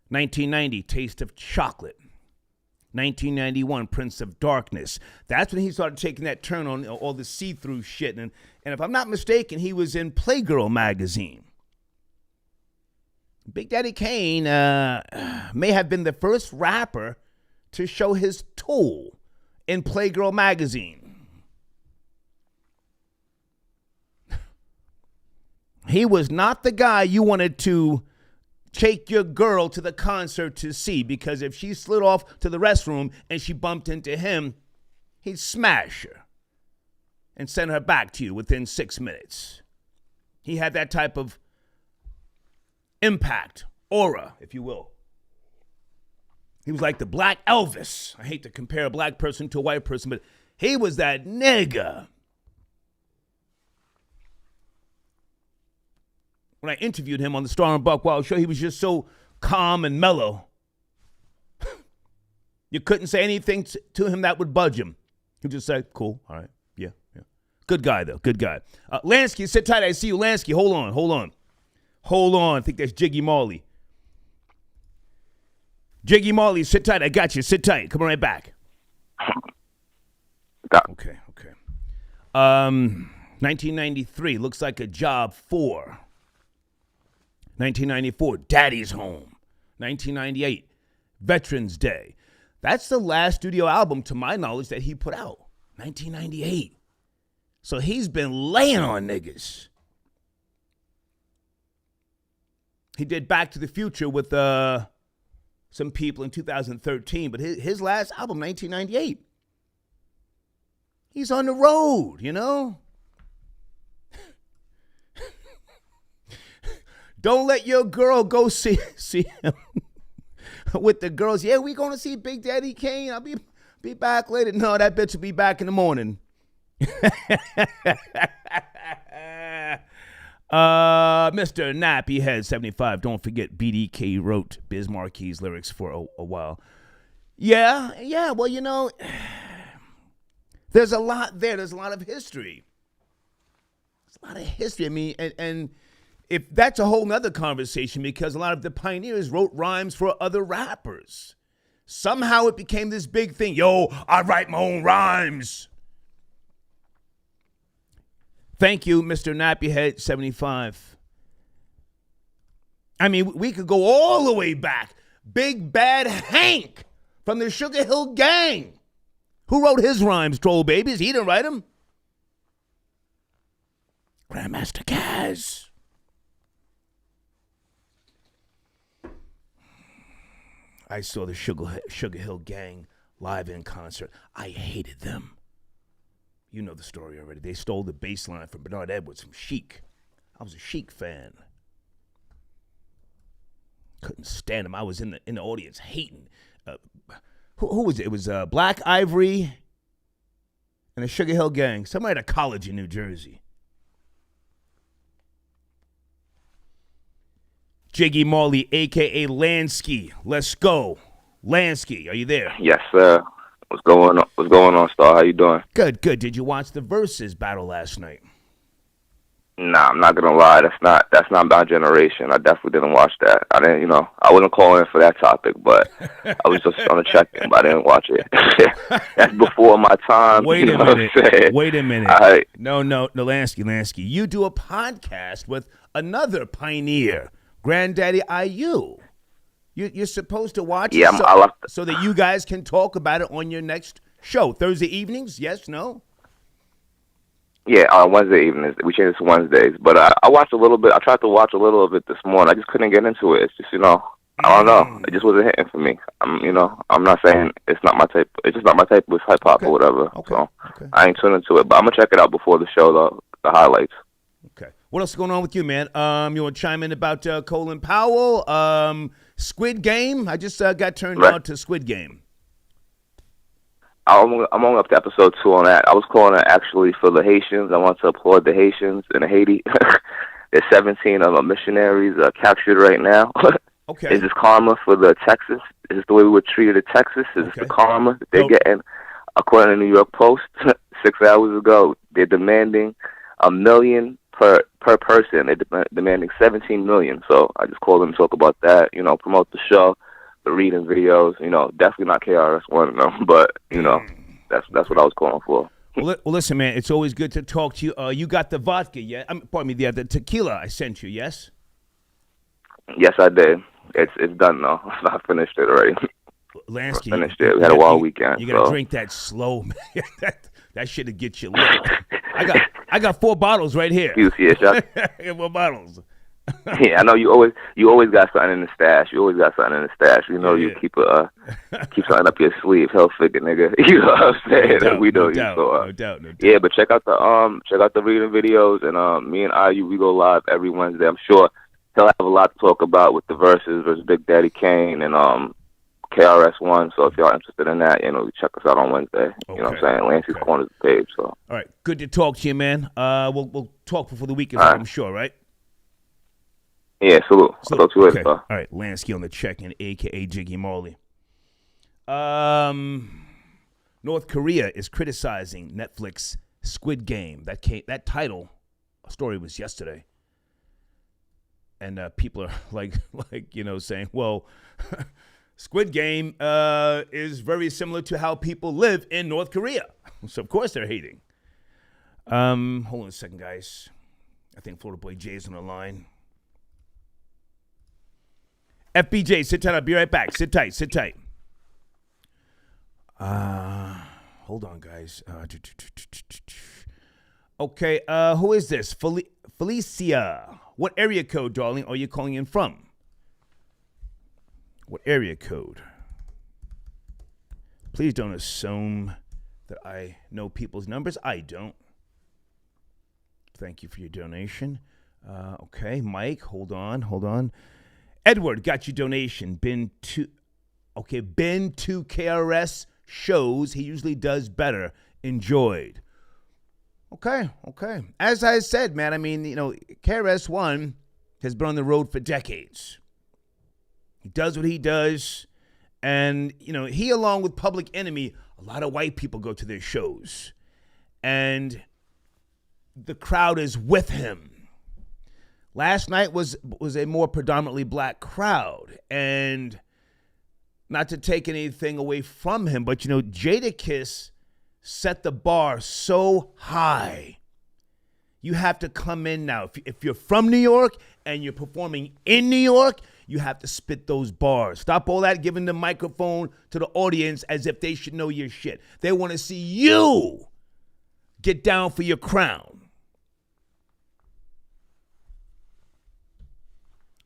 1990, Taste of Chocolate. 1991, Prince of Darkness. That's when he started taking that turn on all the see-through shit. And if I'm not mistaken, he was in Playgirl magazine. Big Daddy Kane may have been the first rapper to show his tool in Playgirl magazine. He was not the guy you wanted to take your girl to the concert to see, because if she slid off to the restroom and she bumped into him, he'd smash her and send her back to you within 6 minutes. He had that type of impact, aura, if you will. He was like the Black Elvis. I hate to compare a black person to a white person, but he was that nigga. When I interviewed him on the Star and Buck Wild show, he was just so calm and mellow. You couldn't say anything to him that would budge him. He'd just say, cool, all right, yeah. Good guy, though, good guy. Lansky, sit tight. I see you, Lansky. Hold on. I think that's Jiggy Marley. Jiggy Marley, sit tight. I got you. Sit tight. Come right back. Okay. 1993, looks like a job 4. 1994, Daddy's Home. 1998, Veterans Day. That's the last studio album, to my knowledge, that he put out. 1998. So he's been laying on niggas. He did Back to the Future with some people in 2013, but his last album, 1998. He's on the road, you know? Don't let your girl go see him with the girls. Yeah, we going to see Big Daddy Kane. I'll be back later. No, that bitch will be back in the morning. Mr. Nappyhead 75. Don't forget BDK wrote Biz Marquis' lyrics for a while. Yeah. Well, you know, there's a lot there. There's a lot of history. I mean, and if that's a whole nother conversation, because a lot of the pioneers wrote rhymes for other rappers. Somehow it became this big thing. Yo, I write my own rhymes. Thank you, Mr. Nappyhead 75. I mean, we could go all the way back. Big Bad Hank from the Sugar Hill Gang. Who wrote his rhymes, Troll Babies? He didn't write them. Grandmaster Caz. I saw the Sugar Hill Gang live in concert. I hated them. You know the story already. They stole the bass line from Bernard Edwards from Chic. I was a Chic fan. Couldn't stand him. I was in the audience hating. Who was it? It was Black Ivory and the Sugar Hill Gang. Somebody at a college in New Jersey. Jiggy Marley, a.k.a. Lansky. Let's go. Lansky, are you there? Yes, sir. What's going on, Star? How you doing? Good. Did you watch the Verzuz battle last night? Nah, I'm not gonna lie. That's not my generation. I definitely didn't watch that. I didn't, I wasn't calling for that topic, but I was just on a check-in, but I didn't watch it. That's before my time. Wait a minute. Wait a minute. Right. No, Lansky. You do a podcast with another pioneer, Granddaddy IU. You're supposed to watch it so that you guys can talk about it on your next show. Thursday evenings? Yes, no? Yeah, on Wednesday evenings. We changed it to Wednesdays. But I watched a little bit. I tried to watch a little of it this morning. I just couldn't get into it. It's just, I don't know. It just wasn't hitting for me. I'm not saying it's not my type. It's just not my type with hip hop or whatever. Okay. So Okay. I ain't tuned into it, but I'm gonna check it out before the show, the highlights. Okay. What else is going on with you, man? You want to chime in about Colin Powell? Squid Game? I just got turned on to Squid Game. I'm only up to episode 2 on that. I was calling it actually for the Haitians. I want to applaud the Haitians in Haiti. There's 17 of them missionaries captured right now. Okay. Is this karma for the Texas? Is this the way we were treated in Texas? Is this the karma that they're getting? According to the New York Post, 6 hours ago, they're demanding $1 million per person. They're demanding $17 million. So I just called them to talk about that. Promote the show. The reading videos, definitely not KRS-One, but that's what I was calling for. Well, listen, man, it's always good to talk to you. You got the vodka, yeah? Pardon me, the tequila I sent you, yes? Yes, I did. It's done now. I finished it already. Lansky, I finished it. We had a wild weekend. You gotta drink that slow, man. that shit'll get you lit. I got 4 bottles right here. Excuse me, I got 4 bottles. Yeah, I know you always got something in the stash. You always got something in the stash. You keep something up your sleeve. Hell figure, nigga. You know what I'm saying? No doubt. Yeah, but check out the reading videos, and me and IU, we go live every Wednesday. I'm sure he'll have a lot to talk about with the Verzuz versus Big Daddy Kane and KRS-One. So if y'all interested in that, check us out on Wednesday. Okay. You know what I'm saying? Lancy's Corner's page. So all right, good to talk to you, man. We'll talk before the week is out, I'm sure, right? Yeah, salute. I'll talk to you later. Okay. All right, Lansky on the check-in, a.k.a. Jiggy Marley. North Korea is criticizing Netflix Squid Game. That title story was yesterday. And people are like saying, well, Squid Game is very similar to how people live in North Korea. So, of course, they're hating. Hold on a second, guys. I think Florida Boy Jay's on the line. FBJ, sit tight. I'll be right back. Sit tight. Hold on, guys. Okay, who is this? Felicia. What area code, darling, are you calling in from? What area code? Please don't assume that I know people's numbers. I don't. Thank you for your donation. Okay, Mike, hold on. Edward, got your donation. Been to KRS shows. He usually does better. Enjoyed. Okay. As I said, man, I mean, KRS-One has been on the road for decades. He does what he does. And, he, along with Public Enemy, a lot of white people go to their shows. And the crowd is with him. Last night was a more predominantly black crowd. And not to take anything away from him, but, Jadakiss set the bar so high. You have to come in now. If you're from New York and you're performing in New York, you have to spit those bars. Stop all that giving the microphone to the audience as if they should know your shit. They want to see you get down for your crown.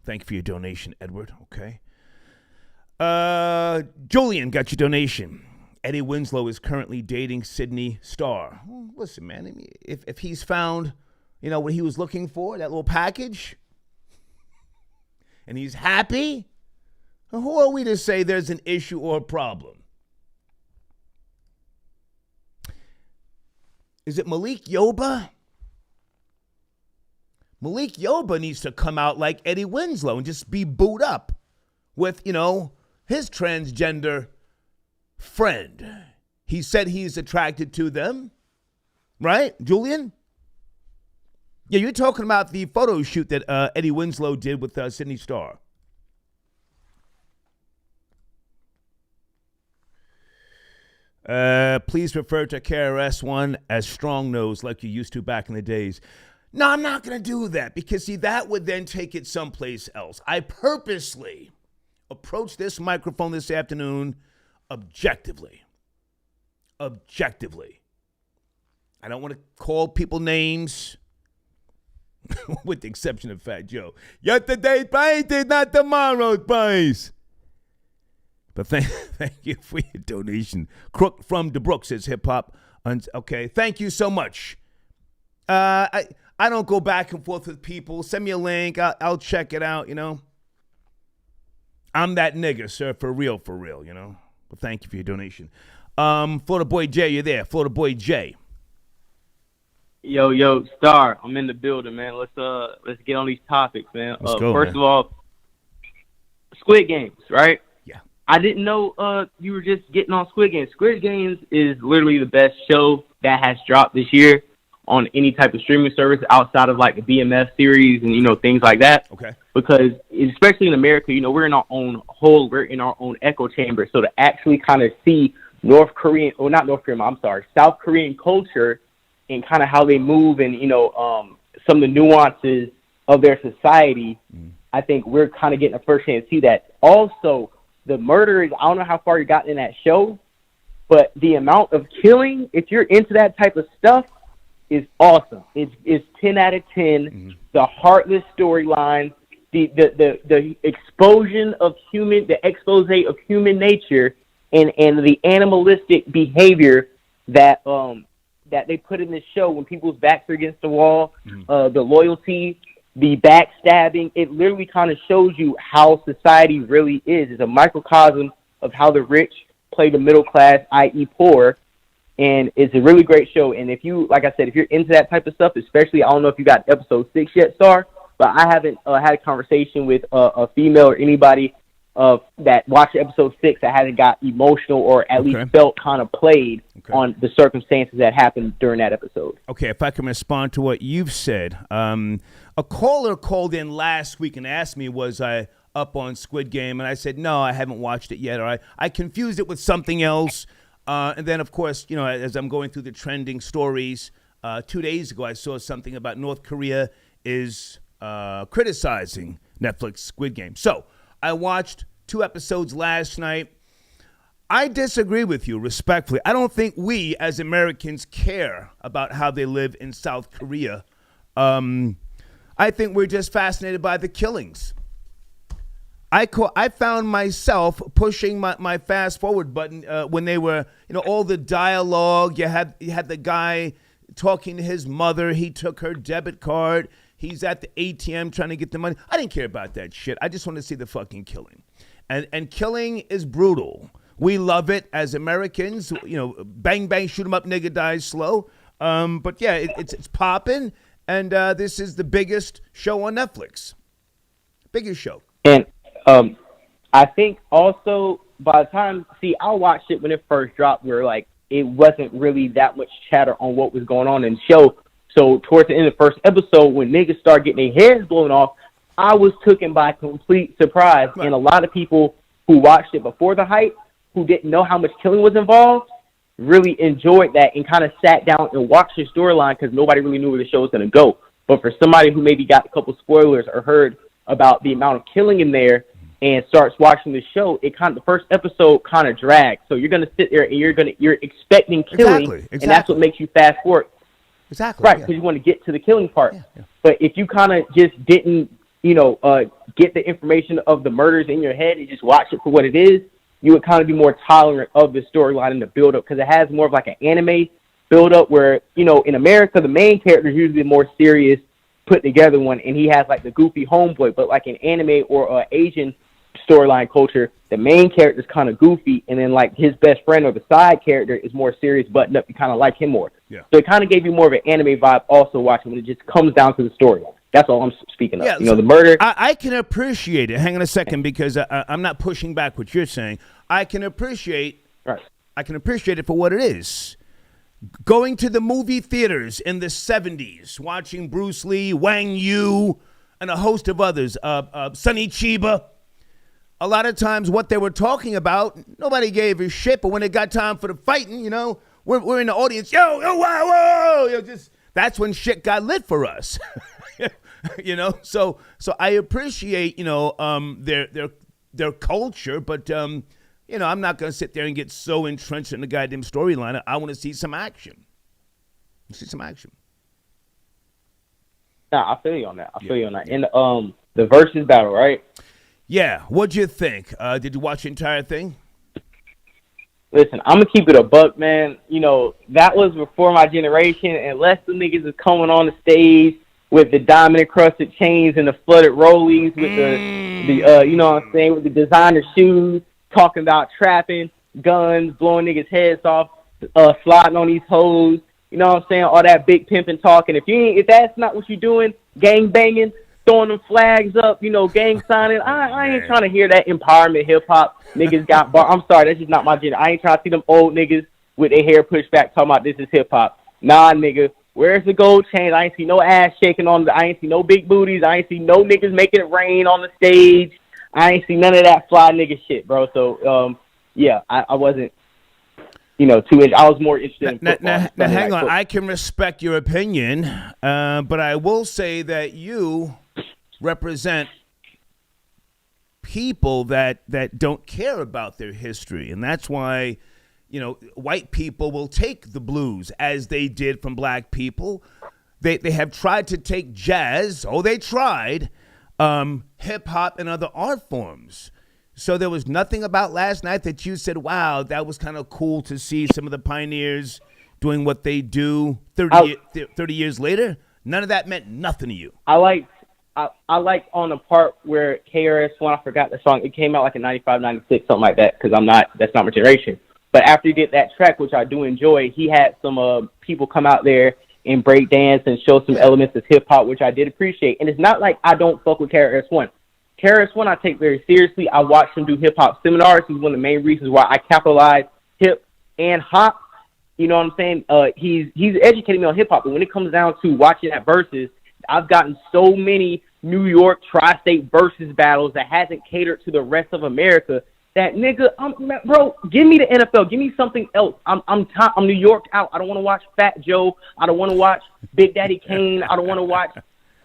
Thank you for your donation, Edward. Okay. Julian got your donation. Eddie Winslow is currently dating Sydney Starr. Well, listen, man, if he's found, what he was looking for, that little package, and he's happy, who are we to say there's an issue or a problem? Is it Malik Yoba? Malik Yoba needs to come out like Eddie Winslow and just be booed up with, his transgender friend. He said he's attracted to them, right, Julian? Yeah, you're talking about the photo shoot that Eddie Winslow did with Sydney Starr. Please refer to KRS-One as strong nose like you used to back in the days. No, I'm not going to do that because, see, that would then take it someplace else. I purposely approached this microphone this afternoon objectively. I don't want to call people names. with the exception of Fat Joe. Yesterday's price is not tomorrow's price. But thank you for your donation. Crook from DeBrook says hip-hop. Okay, thank you so much. I don't go back and forth with people. Send me a link. I'll check it out, you know. I'm that nigga, sir, for real, you know. But thank you for your donation. Florida Boy Jay, you're there. Florida Boy Jay. Yo, Star, I'm in the building, man. Let's get on these topics, man. Let's go, first man. of all, Squid Games, right? Yeah. I didn't know you were just getting on Squid Games. Squid Games is literally the best show that has dropped this year on any type of streaming service outside of like the BMF series and, you know, things like that. Okay. Because especially in America, you know, we're in our own hole, we're in our own echo chamber. So to actually kind of see South Korean culture and kind of how they move and, you know, some of the nuances of their society, I think we're kind of getting a first hand to see that. Also, the murderers, I don't know how far you got in that show, but the amount of killing, if you're into that type of stuff, is awesome. It's 10 out of 10. Mm-hmm. The heartless storyline, the expose of human nature and the animalistic behavior that they put in this show when people's backs are against the wall, the loyalty, the backstabbing, it literally kind of shows you how society really is. It's a microcosm of how the rich play the middle class, i.e. poor, and it's a really great show. And if you, like I said, if you're into that type of stuff, especially, I don't know if you got episode 6 yet, Star, but I haven't had a conversation with a female or anybody that watched episode 6 that hasn't got emotional or at least felt kind of played on the circumstances that happened during that episode. Okay, if I can respond to what you've said. A caller called in last week and asked me, was I up on Squid Game? And I said, no, I haven't watched it yet. Or I confused it with something else. And then, of course, you know, as I'm going through the trending stories, 2 days ago I saw something about North Korea is criticizing Netflix Squid Game. So I watched 2 episodes last night. I disagree with you respectfully. I don't think we as Americans care about how they live in South Korea. I think we're just fascinated by the killings. I found myself pushing my fast forward button when they were, you know, all the dialogue. You had the guy talking to his mother. He took her debit card. He's at the ATM trying to get the money. I didn't care about that shit. I just want to see the fucking killing. And killing is brutal. We love it as Americans. You know, bang, bang, shoot 'em up, nigga dies slow. But yeah, it's popping. And this is the biggest show on Netflix. Biggest show. And I think also by the time, I watched it when it first dropped where like it wasn't really that much chatter on what was going on in the show. So towards the end of the first episode, when niggas start getting their heads blown off, I was taken by complete surprise. Right. And a lot of people who watched it before the hype, who didn't know how much killing was involved, really enjoyed that and kind of sat down and watched the storyline because nobody really knew where the show was going to go. But for somebody who maybe got a couple spoilers or heard about the amount of killing in there and starts watching the show, the first episode kind of drags. So you're going to sit there and you're expecting killing, exactly. And that's what makes you fast forward. Exactly. Right, because you want to get to the killing part. Yeah. But if you kind of just didn't, get the information of the murders in your head and just watch it for what it is, you would kind of be more tolerant of the storyline and the build-up because it has more of like an anime build-up where, in America, the main character is usually the more serious, put-together one, and he has like the goofy homeboy. But like in anime or Asian storyline culture, the main character is kind of goofy, and then like his best friend or the side character is more serious, buttoned up. You kind of like him more. Yeah. So it kind of gave you more of an anime vibe also watching when it just comes down to the storyline. That's all I'm speaking of. Yeah, the murder. I can appreciate it. Hang on a second, because I'm not pushing back what you're saying. I can appreciate it for what it is. Going to the movie theaters in the 70s, watching Bruce Lee, Wang Yu, and a host of others, Sonny Chiba. A lot of times what they were talking about, nobody gave a shit, but when it got time for the fighting, we're in the audience, whoa, that's when shit got lit for us. So I appreciate, their culture, but, I'm not going to sit there and get so entrenched in the goddamn storyline. I want to see some action. Nah, I feel you on that. I feel you on that. And the Verzuz battle, right? Yeah. What'd you think? Did you watch the entire thing? Listen, I'm gonna keep it a buck, man. You know, that was before my generation. Unless the niggas is coming on the stage with the diamond encrusted chains and the flooded rollies with the you know what I'm saying, with the designer shoes, talking about trapping, guns, blowing niggas' heads off, sliding on these hoes. You know what I'm saying? All that big pimping talking. If that's not what you're doing, gang banging, throwing them flags up, you know, gang signing. I ain't trying to hear that empowerment hip hop niggas got bar. I'm sorry, that's just not my gender. I ain't trying to see them old niggas with their hair pushed back talking about this is hip hop. Nah, nigga. Where's the gold chain? I ain't see no ass shaking on I ain't see no big booties. I ain't see no niggas making it rain on the stage. I ain't see none of that fly nigga shit, bro. So yeah, I wasn't, you know, I was more interested in football. Now hang on. I can respect your opinion, but I will say that you represent people that don't care about their history, and that's why, you know, white people will take the blues as they did from black people. They have tried to take jazz. Oh, they tried hip hop and other art forms. So there was nothing about last night that you said, wow, that was kind of cool to see some of the pioneers doing what they do 30 years later. None of that meant nothing to you. I liked on the part where KRS-One, I forgot the song. It came out like in 95, 96, something like that, because that's not my generation. But after you get that track, which I do enjoy, he had some people come out there and break dance and show some elements of hip hop, which I did appreciate. And it's not like I don't fuck with KRS-One. KRS-One I take very seriously. I watched him do hip hop seminars. He's one of the main reasons why I capitalize hip and hop. You know what I'm saying? He's educating me on hip hop. But when it comes down to watching that Verzuz, I've gotten so many New York tri-state Verzuz battles that hasn't catered to the rest of America. That nigga, bro, give me the NFL. Give me something else. I'm New York out. I don't want to watch Fat Joe. I don't want to watch Big Daddy Kane. I don't want to watch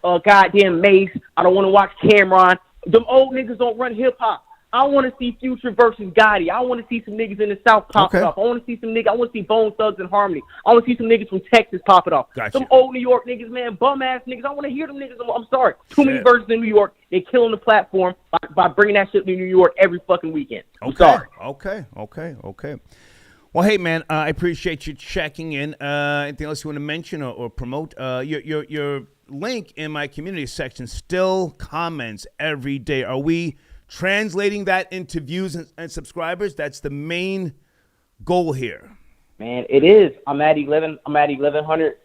goddamn Mace. I don't want to watch Cameron. Them old niggas don't run hip hop. I want to see Future versus Gotti. I want to see some niggas in the South pop it off. I want to see some niggas. I want to see Bone Thugs and Harmony. I want to see some niggas from Texas pop it off. Gotcha. Some old New York niggas, man, bum ass niggas. I want to hear them niggas. I'm sorry. Too many verses in New York. They killing the platform by bringing that shit to New York every fucking weekend. I'm sorry. Okay. Well, hey, man, I appreciate you checking in. Anything else you want to mention or promote? Your link in my community section still comments every day. Are we translating that into views and subscribers? That's the main goal here. Man, it is. I'm at 1,100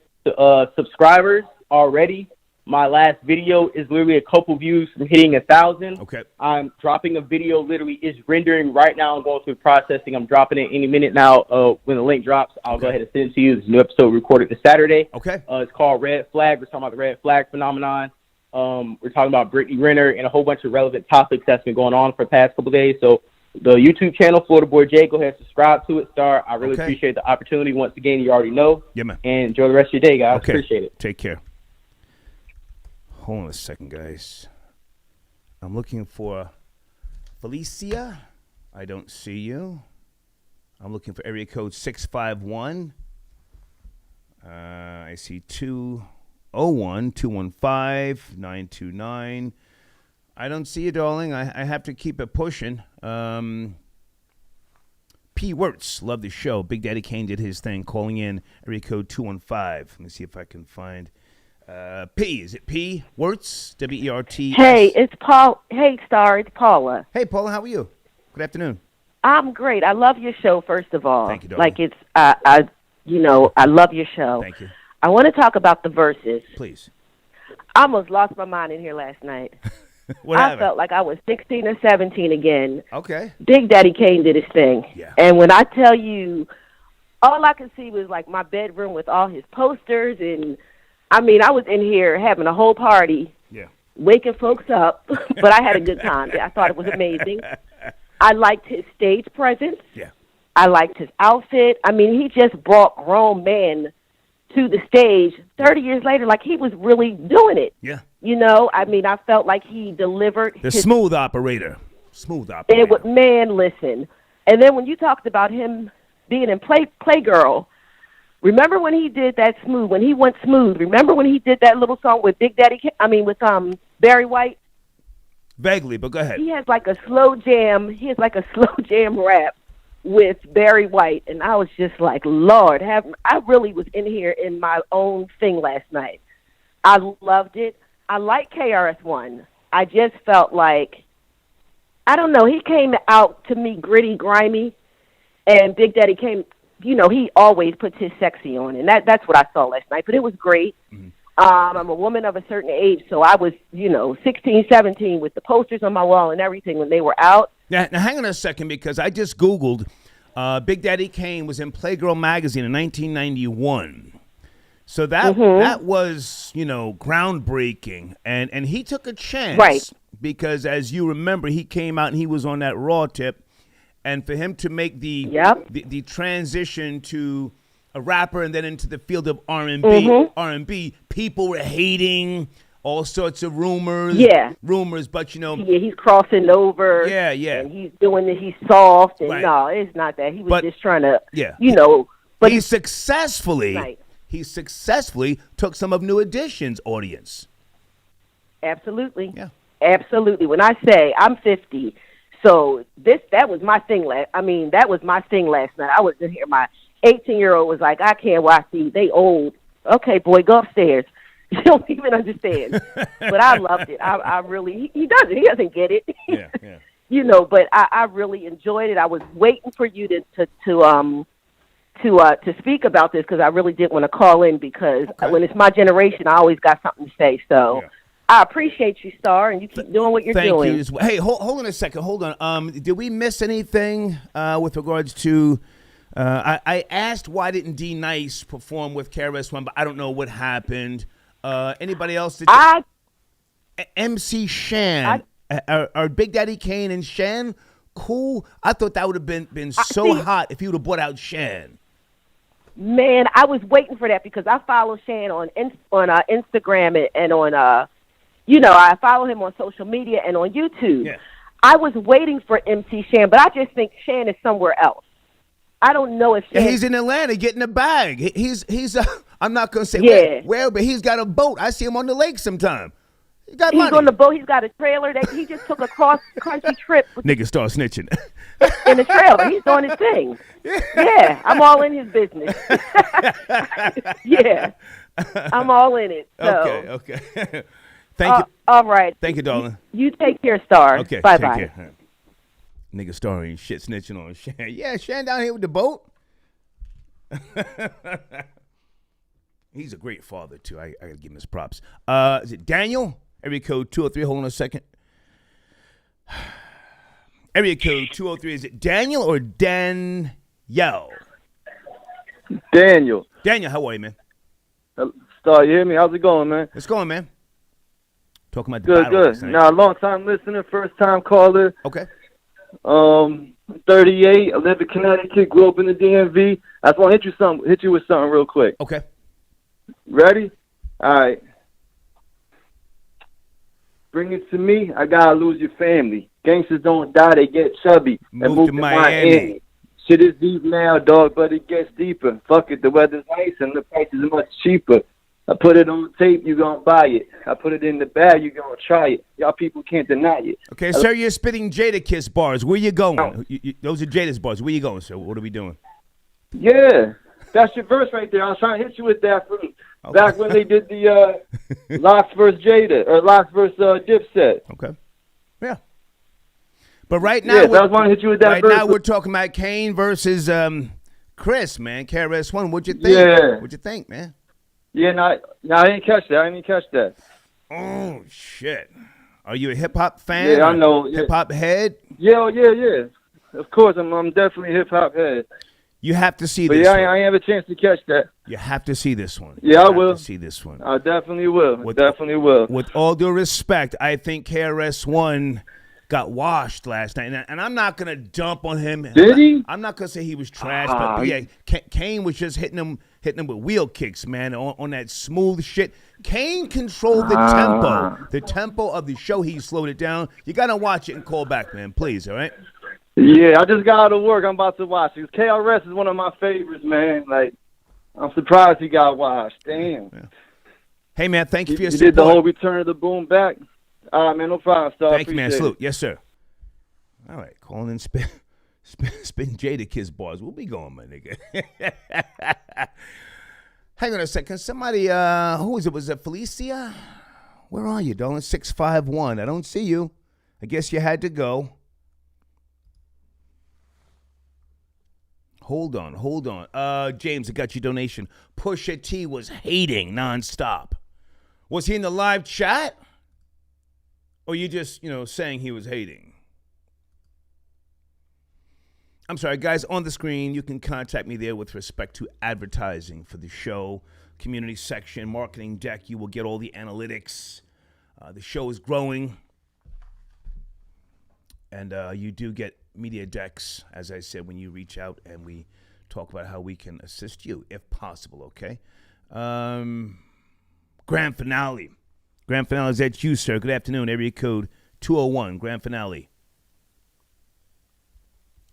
subscribers already. My last video is literally a couple views from hitting 1,000. Okay. I'm dropping a video. Literally, is rendering right now. I'm going through processing. I'm dropping it any minute now. When the link drops, I'll go ahead and send it to you. There's a new episode recorded this Saturday. Okay. It's called Red Flag. We're talking about the Red Flag phenomenon. We're talking about Brittany Renner and a whole bunch of relevant topics that's been going on for the past couple of days. So the YouTube channel, Florida Boy J, go ahead and subscribe to it, Star. I really appreciate the opportunity. Once again, you already know. Yeah, man. And enjoy the rest of your day, guys. Okay. Appreciate it. Take care. Hold on a second, guys. I'm looking for Felicia. I don't see you. I'm looking for area code 651. I see 201-215-929. I don't see you, darling. I have to keep it pushing. P. Wirtz, love the show. Big Daddy Kane did his thing, calling in area code 215. Let me see if I can find P. Is it P. Wirtz? W-E-R-T. Hey, it's Paul. Hey, Star, it's Paula. Hey, Paula, how are you? Good afternoon. I'm great. I love your show, first of all. Thank you, darling. Like I love your show. Thank you. I want to talk about the Verzuz. Please. I almost lost my mind in here last night. What I happened? felt like I was 16 or 17 again. Okay. Big Daddy Kane did his thing. Yeah. And when I tell you, all I could see was like my bedroom with all his posters. And I mean, I was in here having a whole party, waking folks up, but I had a good time. I thought it was amazing. I liked his stage presence. Yeah. I liked his outfit. I mean, he just brought grown men to the stage 30 years later, like he was really doing it. Yeah. You know, I mean, I felt like he delivered. The smooth operator. Smooth operator. Man, listen. And then when you talked about him being in Playgirl, Remember when he did that smooth? When he went smooth? Remember when he did that little song with with Barry White? Vaguely, but go ahead. He has like a slow jam. He has like a slow jam rap with Barry White, and I was just like, Lord, I really was in here in my own thing last night. I loved it. I like KRS-One. I just felt like, I don't know, he came out to me gritty, grimy, and Big Daddy came, he always puts his sexy on, and that's what I saw last night, but it was great. Mm-hmm. I'm a woman of a certain age, so I was, 16, 17 with the posters on my wall and everything when they were out. Now hang on a second, because I just Googled Big Daddy Kane was in Playgirl magazine in 1991. So that was, groundbreaking. And he took a chance. Right. Because as you remember, he came out and he was on that Raw tip. And for him to make the transition to a rapper and then into the field of R&B, people were hating, all sorts of rumors. Yeah. Rumors, but Yeah, he's crossing over. Yeah. And he's doing it, he's soft. And no, it's not that. He was just trying to, But he successfully took some of New Edition's audience. Absolutely. Yeah. Absolutely. When I say I'm 50, so that was my thing that was my thing last night. I was in here, my 18-year-old was like, I can't watch these. They old. Okay, boy, go upstairs. You don't even understand. But I loved it. I really, he doesn't get it. Yeah. But I really enjoyed it. I was waiting for you to speak about this because I really did want to call in because when it's my generation, I always got something to say. So I appreciate you, Star, and you keep doing what you're doing. Thank you. Hey, hold on a second. Hold on. Did we miss anything with regards to? I asked why didn't D Nice perform with KRS-One, but I don't know what happened. Anybody else? MC Shan. Are Big Daddy Kane and Shan cool? I thought that would have been so hot if he would have brought out Shan. Man, I was waiting for that because I follow Shan on Instagram and on I follow him on social media and on YouTube. Yeah. I was waiting for MC Shan, but I just think Shan is somewhere else. I don't know if Shan... Yeah, he's in Atlanta getting a bag. He's I'm not going to say where, but he's got a boat. I see him on the lake sometime. He's money. On the boat. He's got a trailer that he just took a cross-country trip. Nigga start snitching. In the trailer. He's doing his thing. Yeah, I'm all in his business. Yeah, I'm all in it. So. Okay. Thank you. All right. Thank you, darling. You take care, Star. Okay, bye-bye. Take care. Nigga Star ain't shit snitching on Shan. Yeah, Shan down here with the boat. He's a great father, too. I got to give him his props. Is it Daniel? Area code 203. Hold on a second. Area code 203. Is it Daniel or Danielle? Daniel. Daniel, how are you, man? Star, you hear me? How's it going, man? It's going, man. Talking about the good. Now, long-time listener, first-time caller. Okay. 38. I live in Connecticut. Grew up in the DMV. I just want to hit you with something real quick. Okay. Ready? All right. Bring it to me. I gotta lose your family. Gangsters don't die; they get chubby and move to Miami. Shit is deep now, dog, but it gets deeper. Fuck it, the weather's nice and the price is much cheaper. I put it on tape, you gonna buy it. I put it in the bag, you gonna try it. Y'all people can't deny it. Okay, sir, you're spitting Jadakiss bars. Where you going? Those are Jada's bars. Where you going, sir? What are we doing? Yeah, that's your verse right there. I was trying to hit you with that from back when they did the Locks versus Jada or Locks versus Dipset. Okay, yeah. But right now, I was want to hit you with that. Right verse. now, we're talking about Kane versus Chris, man. KRS-One. What'd you think? Yeah. What'd you think, man? Yeah, no, I didn't catch that. Oh shit! Are you a hip hop fan? Yeah, I know. Hip hop head? Yeah. Of course, I'm definitely a hip hop head. You have to see but this. Yeah, one. I ain't have a chance to catch that. You have to see this one. Yeah, I will. See this one. I definitely will. With all due respect, I think KRS-One got washed last night, and I'm not gonna dump on him. Did he? I'm not gonna say he was trash, but yeah, Kane was just hitting him with wheel kicks, man, on that smooth shit. Kane controlled the tempo of the show. He slowed it down. You gotta watch it and call back, man, please. All right. Yeah, I just got out of work. I'm about to watch it. KRS is one of my favorites, man. Like, I'm surprised he got washed. Damn. Yeah. Hey, man, thank you for your You support. did the whole Return of the Boom back. All right, man, no problem, sir. Thank you, man. Appreciate Salute. it. Yes, sir. All right, calling in spin Jada Kiss bars. We'll be going, my nigga. Hang on a second. Somebody, who is it? Was it Felicia? Where are you, darling? 651. I don't see you. I guess you had to go. Hold on. James, I got your donation. Pusha T was hating nonstop. Was he in the live chat? Or you just, saying he was hating? I'm sorry, guys, on the screen, you can contact me there with respect to advertising for the show, community section, marketing deck. You will get all the analytics. The show is growing. And you do get media decks, as I said, when you reach out and we talk about how we can assist you, if possible, okay? Grand finale. Grand finale is at you, sir. Good afternoon. Area code 201, grand finale.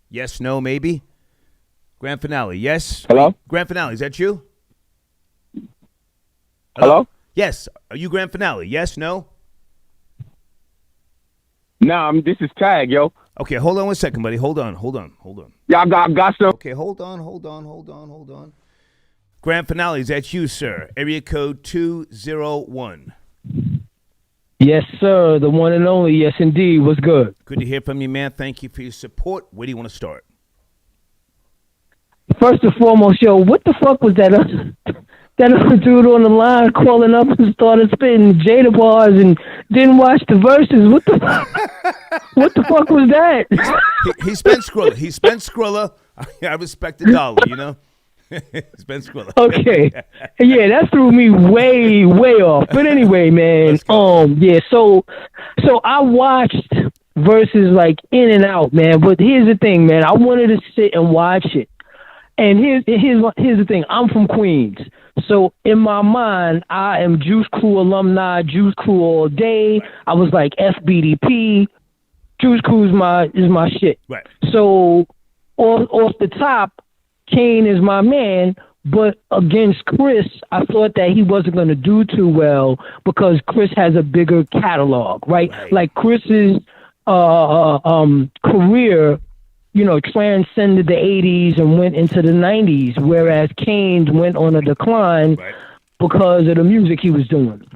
Yes, no, maybe? Grand finale, yes? Hello? Grand finale, is that you? Hello? Yes. Are you grand finale? Yes, no? Nah, this is Tag, yo. Okay, hold on one second, buddy. Hold on. Yeah, I got some. Okay, hold on. Grand finale, is that you, sir? Area code 201. Yes, sir. The one and only. Yes, indeed. What's good? Good to hear from you, man. Thank you for your support. Where do you want to start? First and foremost, yo, what the fuck was that other dude on the line calling up and started spitting Jada bars and didn't watch the verses? What the fuck was that? He spent Skrilla. I respect the dollar, Spent Skrilla. Okay. Yeah, that threw me way, way off. But anyway, man, yeah, so I watched verses like in and out, man. But here's the thing, man. I wanted to sit and watch it. And here's the thing. I'm from Queens. So in my mind, I am Juice Crew alumni, Juice Crew all day. I was like FBDP. Juice Crew is my shit. Right. So off the top, Kane is my man, but against Chris, I thought that he wasn't going to do too well because Chris has a bigger catalog, right? Like Chris's career, transcended the 80s and went into the 90s, whereas Kane's went on a decline because of the music he was doing.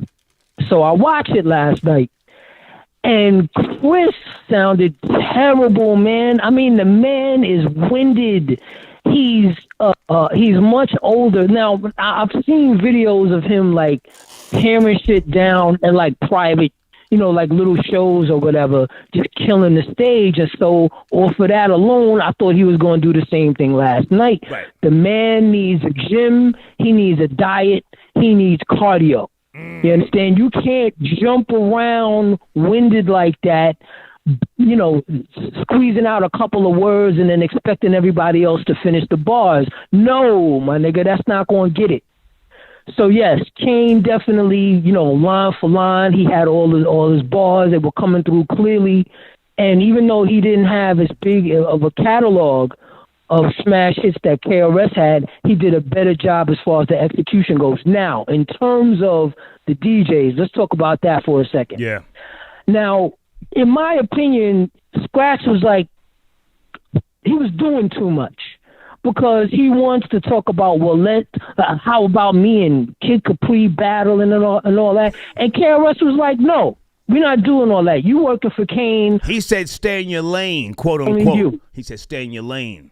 So I watched it last night, and Chris sounded terrible, man. I mean, the man is winded. He's much older now. I've seen videos of him like hammering shit down and like private, like little shows or whatever, just killing the stage. And so, off of that alone, I thought he was going to do the same thing last night. Right. The man needs a gym. He needs a diet. He needs cardio. You understand? You can't jump around winded like that, squeezing out a couple of words and then expecting everybody else to finish the bars. No, my nigga, that's not going to get it. So yes, Kane definitely, line for line, he had all his bars. They were coming through clearly. And even though he didn't have as big of a catalog of smash hits that KRS had, he did a better job as far as the execution goes. Now, in terms of the DJs, let's talk about that for a second. Yeah. Now, in my opinion, Scratch was like, he was doing too much because he wants to talk about, how about me and Kid Capri battling and all that. And KRS was like, no, we're not doing all that. You working for Kane. He said, stay in your lane, quote unquote. He said, stay in your lane.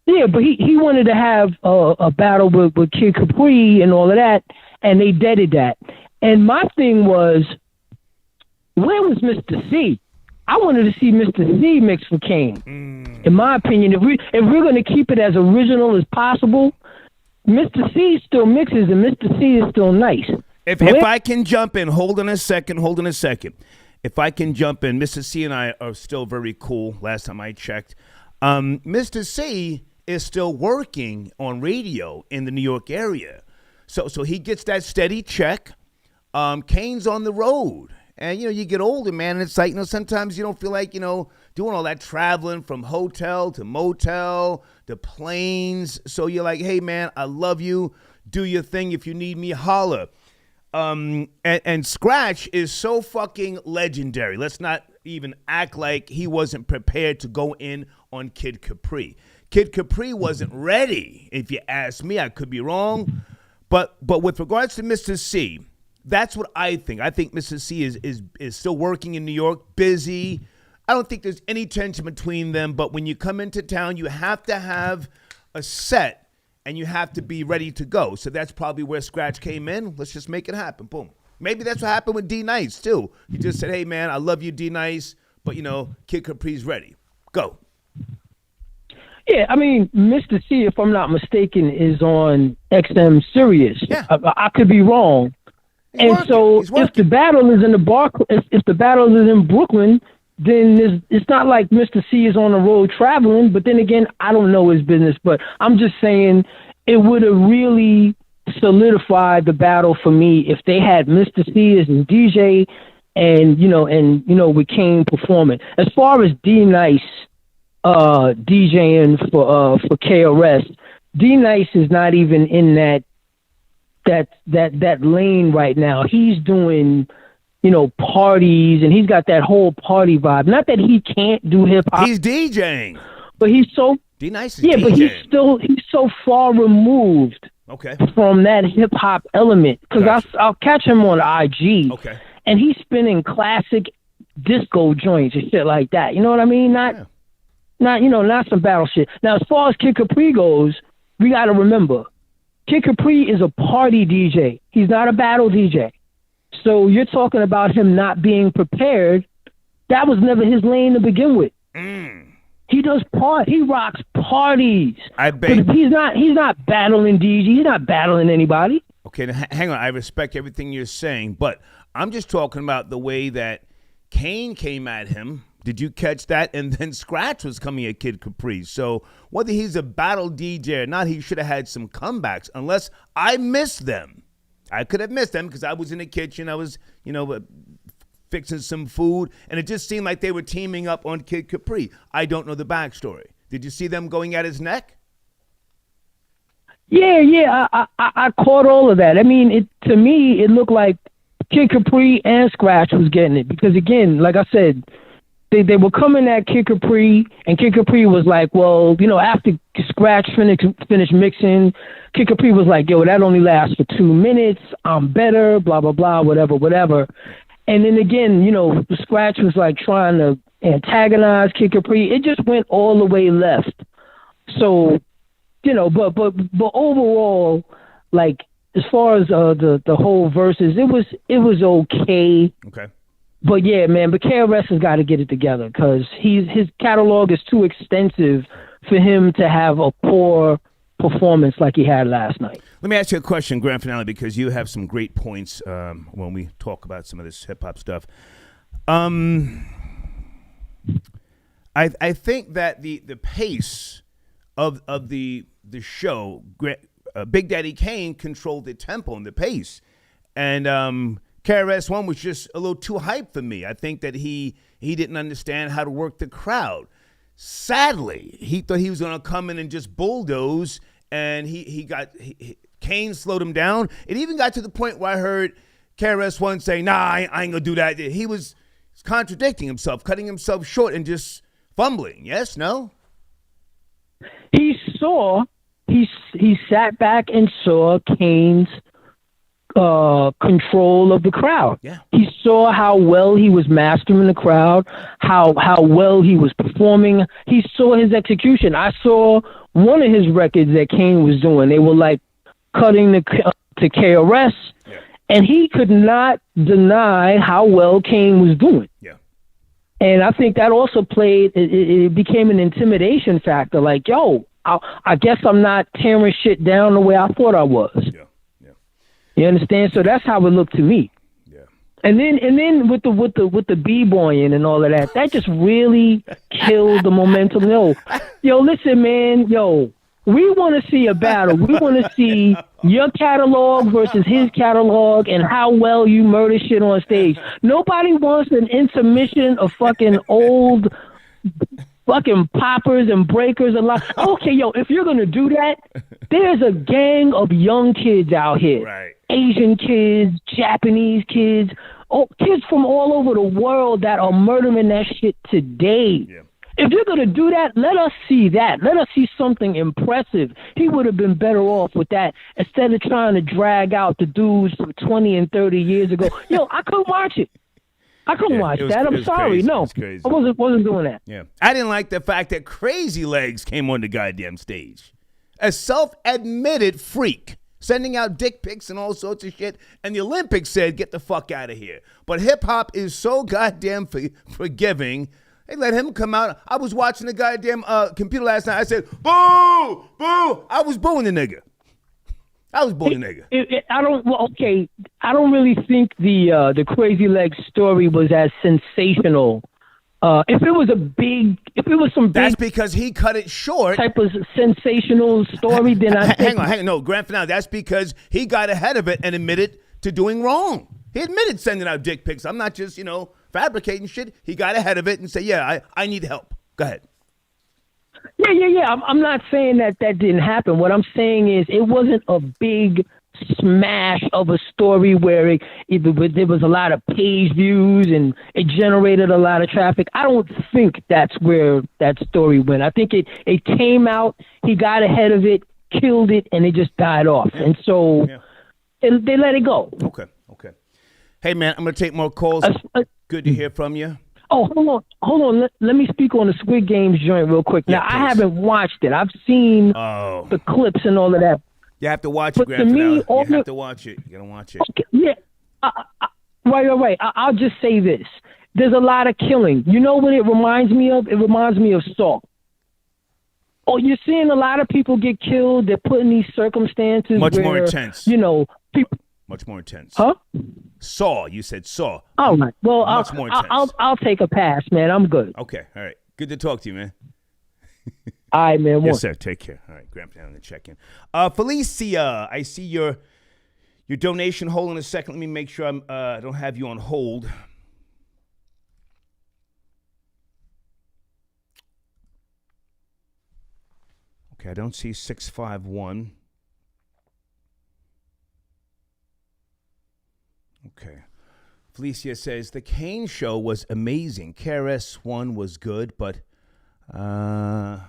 Yeah, but he wanted to have a battle with Kid Capri and all of that, and they deaded that. And my thing was, where was Mr. C? I wanted to see Mr. C mix for Kane. In my opinion, if we're going to keep it as original as possible, Mr. C still mixes and Mr. C is still nice. If I can jump in, hold on a second. If I can jump in, Mr. C and I are still very cool. Last time I checked, Mr. C is still working on radio in the New York area, so he gets that steady check. Kane's on the road. And, you get older, man, and it's like, sometimes you don't feel like, doing all that traveling from hotel to motel to planes. So you're like, hey, man, I love you. Do your thing. If you need me, holler. And Scratch is so fucking legendary. Let's not even act like he wasn't prepared to go in on Kid Capri. Kid Capri wasn't ready, if you ask me. I could be wrong. But with regards to Mr. C, that's what I think. I think Mr. C is still working in New York, busy. I don't think there's any tension between them. But when you come into town, you have to have a set, and you have to be ready to go. So that's probably where Scratch came in. Let's just make it happen. Boom. Maybe that's what happened with D Nice, too. He just said, hey, man, I love you, D Nice, but, Kid Capri's ready. Go. Yeah, I mean, Mr. C, if I'm not mistaken, is on XM Sirius. Yeah. I could be wrong. So if the battle is if the battle is in Brooklyn, then it's not like Mr. C is on the road traveling. But then again, I don't know his business. But I'm just saying it would have really solidified the battle for me if they had Mr. C as his DJ and with Kane performing. As far as D Nice DJing for KRS, D Nice is not even in that lane right now. He's doing parties, and he's got that whole party vibe. Not that he can't do hip hop. He's DJing, but he's so D Nice is DJing. But he's so far removed from that hip hop element. Because I'll catch him on IG, and he's spinning classic disco joints and shit like that. You know what I mean? Not some battle shit. Now, as far as Kid Capri goes, we got to remember, Kid Capri is a party DJ. He's not a battle DJ. So you're talking about him not being prepared. That was never his lane to begin with. He does he rocks parties. I bet. But he's not battling DJ. He's not battling anybody. Okay, now hang on. I respect everything you're saying, but I'm just talking about the way that Kane came at him. Did you catch that? And then Scratch was coming at Kid Capri. So whether he's a battle DJ or not, he should have had some comebacks, unless I missed them. I could have missed them because I was in the kitchen. I was, fixing some food, and it just seemed like they were teaming up on Kid Capri. I don't know the backstory. Did you see them going at his neck? Yeah. I caught all of that. I mean, to me, it looked like Kid Capri and Scratch was getting it because, again, like I said, they were coming at Kid Capri, and Kid Capri was like, well, after Scratch finished mixing, Kid Capri was like, yo, that only lasts for 2 minutes. I'm better, blah, blah, blah, whatever. And then again, Scratch was like trying to antagonize Kid Capri. It just went all the way left. So, but overall, like as far as the whole verses, it was okay. Okay. But yeah, man, but KRS has got to get it together because his catalog is too extensive for him to have a poor performance like he had last night. Let me ask you a question, Grand Finale, because you have some great points when we talk about some of this hip hop stuff. I think that the pace of the show, Big Daddy Kane controlled the tempo and the pace, and KRS-One was just a little too hyped for me. I think that he didn't understand how to work the crowd. Sadly, he thought he was going to come in and just bulldoze, and Kane slowed him down. It even got to the point where I heard KRS-One say, nah, I ain't going to do that. He was contradicting himself, cutting himself short, and just fumbling. Yes? No? He sat back and saw Kane's control of the crowd. Yeah. He saw how well he was mastering the crowd, how well he was performing. He saw his execution. I saw one of his records that Kane was doing. They were like cutting to KRS, and he could not deny how well Kane was doing. Yeah. And I think that also played. It became an intimidation factor. Like, yo, I guess I'm not tearing shit down the way I thought I was. Yeah. You understand? So that's how it looked to me. Yeah. And then with the b-boying and all of that just really killed the momentum. Yo, listen, man. Yo, We want to see a battle. We want to see your catalog versus his catalog and how well you murder shit on stage. Nobody wants an intermission of fucking old fucking poppers and breakers and like, okay, yo, if you're gonna do that, there's a gang of young kids out here. Right. Asian kids, Japanese kids, kids from all over the world that are murdering that shit today. Yeah. If you're going to do that, let us see that. Let us see something impressive. He would have been better off with that instead of trying to drag out the dudes from 20 and 30 years ago. Yo, I couldn't watch it. I couldn't watch that. I'm sorry. Crazy. No, I wasn't doing that. Yeah, I didn't like the fact that Crazy Legs came on the goddamn stage. A self-admitted freak, sending out dick pics and all sorts of shit. And the Olympics said, get the fuck out of here. But hip-hop is so goddamn forgiving. They let him come out. I was watching the goddamn computer last night. I said, boo, boo. I was booing the nigga. I don't really think the Crazy Legs story was as sensational. If it was some big, that's because he cut it short. Type of sensational story, then I hang on. No, grand finale. That's because he got ahead of it and admitted to doing wrong. He admitted sending out dick pics. I'm not just, fabricating shit. He got ahead of it and said, yeah, I need help. Go ahead. Yeah. I'm not saying that didn't happen. What I'm saying is it wasn't a big smash of a story where there was a lot of page views and it generated a lot of traffic. I don't think that's where that story went. I think it came out, he got ahead of it, killed it, and it just died off. And so they let it go. Okay. Hey, man, I'm going to take more calls. Good to hear from you. Oh, hold on. Let me speak on the Squid Games joint real quick. Now, I haven't watched it. I've seen the clips and all of that. You have to watch it, Grand Finale. You have to watch it. You got to watch it. Okay, yeah. Right. I'll just say this. There's a lot of killing. You know what it reminds me of? It reminds me of Saw. Oh, you're seeing a lot of people get killed. They're put in these circumstances much more intense. People. Much more intense. Huh? Saw. You said Saw. All right. Well, much more intense. I'll take a pass, man. I'm good. Okay. All right. Good to talk to you, man. All right, man. Yes, sir. Take care. All right. Grandpa down to check in. Felicia, I see your donation. Hold on a second. Let me make sure I don't have you on hold. Okay. I don't see 651. Okay. Felicia says, the Kane show was amazing. KRS-One was good, but at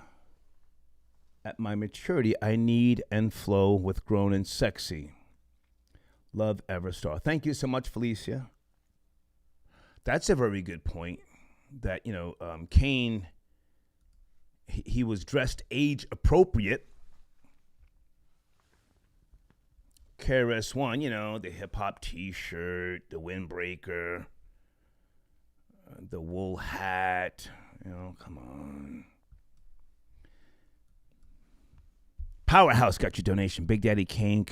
my maturity, I need and flow with grown and sexy. Love Everstar. Thank you so much, Felicia. That's a very good point that, Kane, he was dressed age appropriate. KRS-One, the hip-hop T-shirt, the windbreaker, the wool hat, come on. Powerhouse got your donation. Big Daddy Kane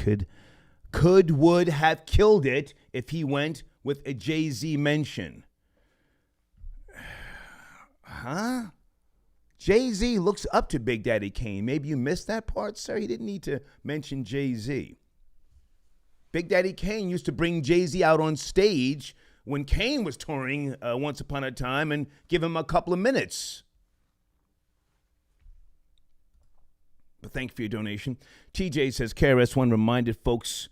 would have killed it if he went with a Jay-Z mention. Huh? Jay-Z looks up to Big Daddy Kane. Maybe you missed that part, sir. He didn't need to mention Jay-Z. Big Daddy Kane used to bring Jay-Z out on stage when Kane was touring once upon a time and give him a couple of minutes. But thank you for your donation. TJ says, KRS-One reminded folks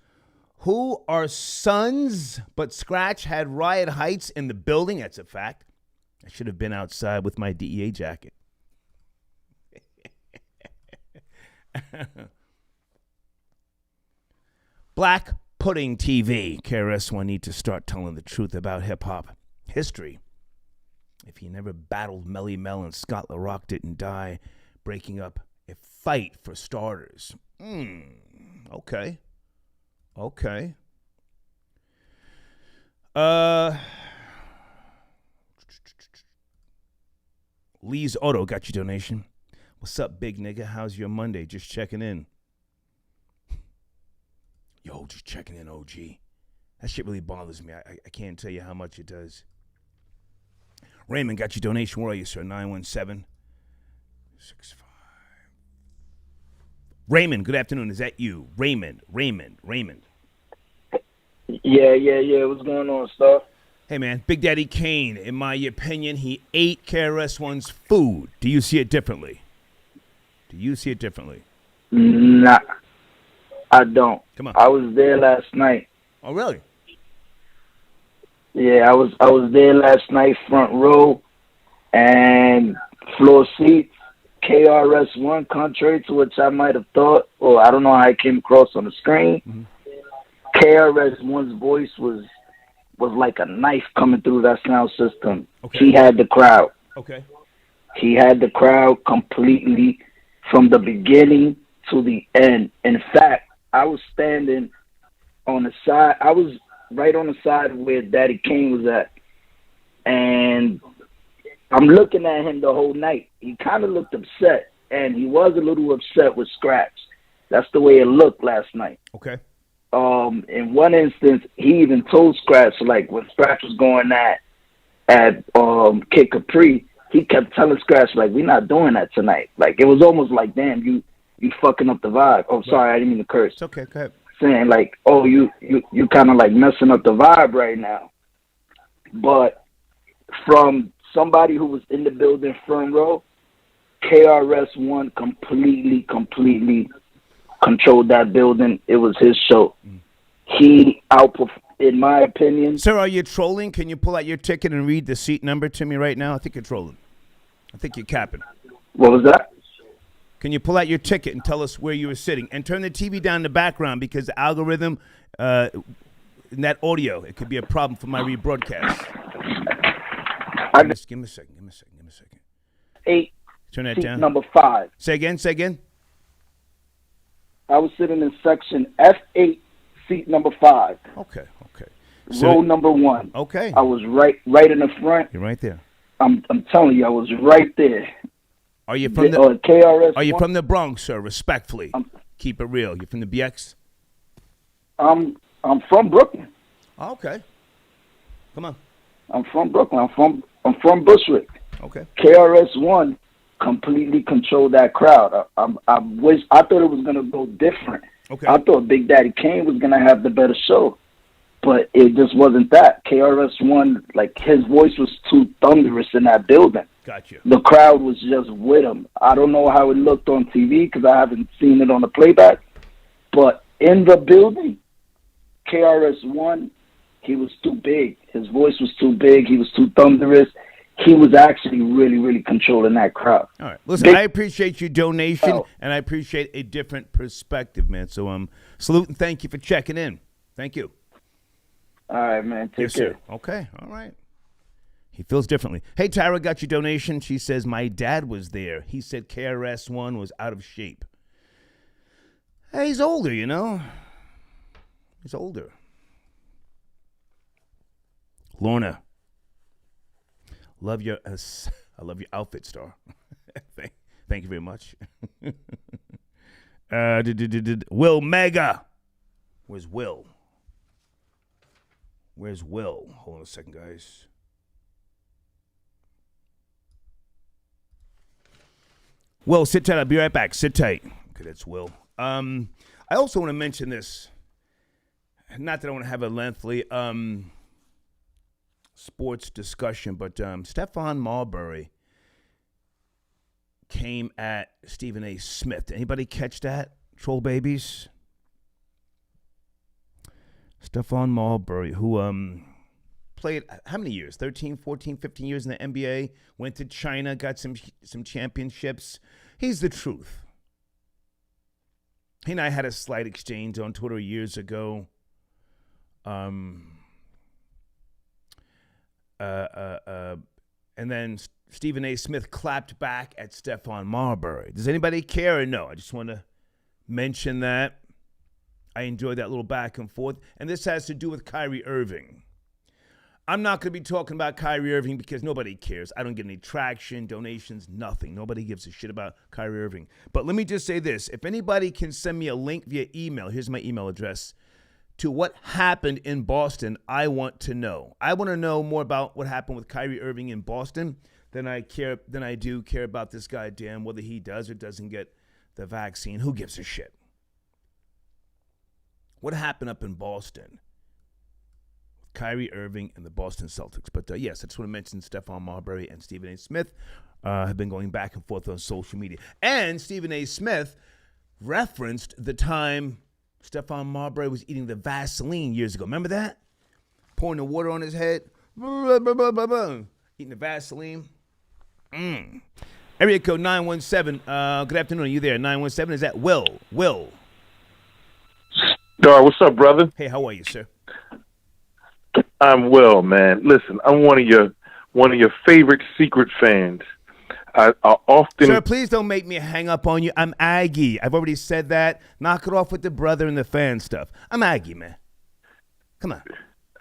who are sons, but Scratch had riot heights in the building. That's a fact. I should have been outside with my DEA jacket. Black Pudding TV. KRS-One need to start telling the truth about hip-hop history. If he never battled Melly Mel and Scott LaRock didn't die breaking up a fight for starters. Okay. Lee's Auto got your donation. What's up, big nigga? How's your Monday? Just checking in. Yo, just checking in, OG. That shit really bothers me. I can't tell you how much it does. Raymond got your donation. Where are you, sir? 917-65. Raymond, good afternoon. Is that you? Raymond. Yeah. What's going on, stuff? Hey, man, Big Daddy Kane, in my opinion, he ate KRS-One's food. Do you see it differently? Nah, I don't. Come on. I was there last night. Oh, really? Yeah, I was there last night, front row, and floor seats. KRS-One, contrary to which I might have thought, or I don't know how it came across on the screen. Mm-hmm. KRS-One's voice was like a knife coming through that sound system. Okay. He had the crowd. Okay. He had the crowd completely from the beginning to the end. In fact, I was standing on the side. I was right on the side where Daddy Kane was at. And I'm looking at him the whole night. He kind of looked upset, and he was a little upset with Scratch. That's the way it looked last night. Okay. In one instance, he even told Scratch, like when Scratch was going at Kid Capri, he kept telling Scratch, like, we're not doing that tonight. Like, it was almost like, damn, you fucking up the vibe. Oh, sorry, I didn't mean to curse. It's okay, go ahead. Saying, like, oh, you kind of, like, messing up the vibe right now. But from somebody who was in the building front row, KRS-One completely controlled that building. It was his show. He outperformed, in my opinion. Sir, are you trolling? Can you pull out your ticket and read the seat number to me right now? I think you're trolling. I think you're capping. What was that? Can you pull out your ticket and tell us where you were sitting? And turn the TV down in the background because the algorithm, in that audio, it could be a problem for my rebroadcast. Give me a second. 8. Turn that seat down. Number 5. Say again. I was sitting in section F8, seat number 5. Okay. Row number 1. Okay. I was right in the front. You're right there. I'm telling you, I was right there. Are you from the KRS? Are you from the Bronx, sir? Respectfully, keep it real. You from the BX? I'm from Brooklyn. Oh, okay. Come on. I'm from Brooklyn. I'm from Bushwick. Okay. KRS-One completely controlled that crowd. I thought it was gonna go different. Okay. I thought Big Daddy Kane was gonna have the better show, but it just wasn't that. KRS-One, like, his voice was too thunderous in that building. Gotcha. The crowd was just with him. I don't know how it looked on TV because I haven't seen it on the playback, but in the building, KRS-One, he was too big. His voice was too big. He was too thunderous. He was actually really controlling that crowd. All right. Listen, I appreciate your donation, and I appreciate a different perspective, man. So, salute and thank you for checking in. Thank you. All right, man. Take care. Sir. Okay. All right. He feels differently. Hey, Tyra, got your donation. She says, my dad was there. He said KRS-One was out of shape. Hey, he's older, you know. He's older. Lorna. I love your outfit, Star. Thank you very much. Will Mega. Where's Will? Hold on a second, guys. Will, sit tight. I'll be right back. Sit tight. Okay, that's Will. I also want to mention this. Not that I want to have a lengthy sports discussion, but Stefon Marbury came at Stephen A. Smith. Anybody catch that? Troll babies? Stefon Marbury, who played how many years? 13, 14, 15 years in the NBA, went to China, got some championships. He's the truth. He and I had a slight exchange on Twitter years ago. And then Stephen A. Smith clapped back at Stefon Marbury. Does anybody care or no? I just want to mention that. I enjoyed that little back and forth. And this has to do with Kyrie Irving. I'm not going to be talking about Kyrie Irving because nobody cares. I don't get any traction, donations, nothing. Nobody gives a shit about Kyrie Irving. But let me just say this. If anybody can send me a link via email, here's my email address, to what happened in Boston, I want to know. I want to know more about what happened with Kyrie Irving in Boston than I do care about this guy, damn, whether he does or doesn't get the vaccine. Who gives a shit? What happened up in Boston? Kyrie Irving and the Boston Celtics. But yes, I just want to mention Stefon Marbury and Stephen A. Smith have been going back and forth on social media. And Stephen A. Smith referenced the time Stefon Marbury was eating the Vaseline years ago. Remember that? Pouring the water on his head. Blah, blah, blah, blah, blah. Eating the Vaseline. Area code 917. Good afternoon. Are you there? 917. Is that Will? Will. Dar, what's up, brother? Hey, how are you, sir? I'm well, man. Listen, I'm one of your favorite secret fans. I often. Sir, please don't make me hang up on you. I'm Aggie. I've already said that. Knock it off with the brother and the fan stuff. I'm Aggie, man. Come on.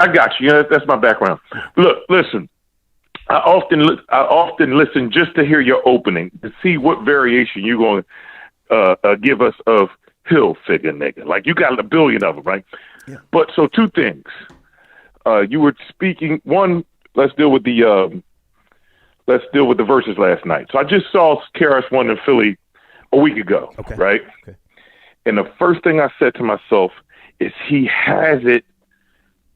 I got you. That's my background. Look, listen. I often listen just to hear your opening to see what variation you're going to give us of Hill figure, nigga. Like you got a billion of them, right? Yeah. But so two things. You were speaking. One, let's deal with the Verzuz last night. So I just saw KRS-One in Philly a week ago, right? Okay. And the first thing I said to myself is he has it,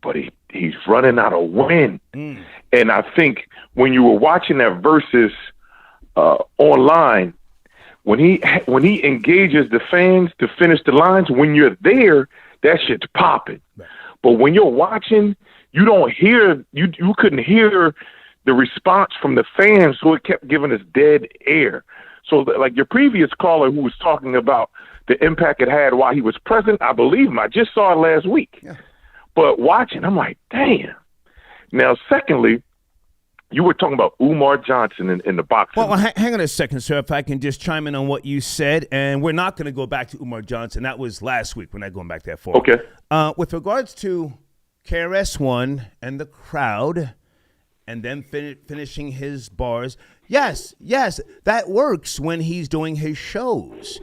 but he's running out of wind. And I think when you were watching that Verzuz online, when he engages the fans to finish the lines, when you're there, that shit's popping. Right. But when you're watching, you don't hear you couldn't hear the response from the fans, so it kept giving us dead air. So like your previous caller who was talking about the impact it had while he was present, I believe him. I just saw it last week. Yeah. But watching, I'm like, damn. Now, secondly, you were talking about Umar Johnson in the boxing. Well, hang on a second, sir, if I can just chime in on what you said. And we're not going to go back to Umar Johnson. That was last week. We're not going back that far. Okay. With regards to KRS-One and the crowd and then finishing his bars, yes, that works when he's doing his shows.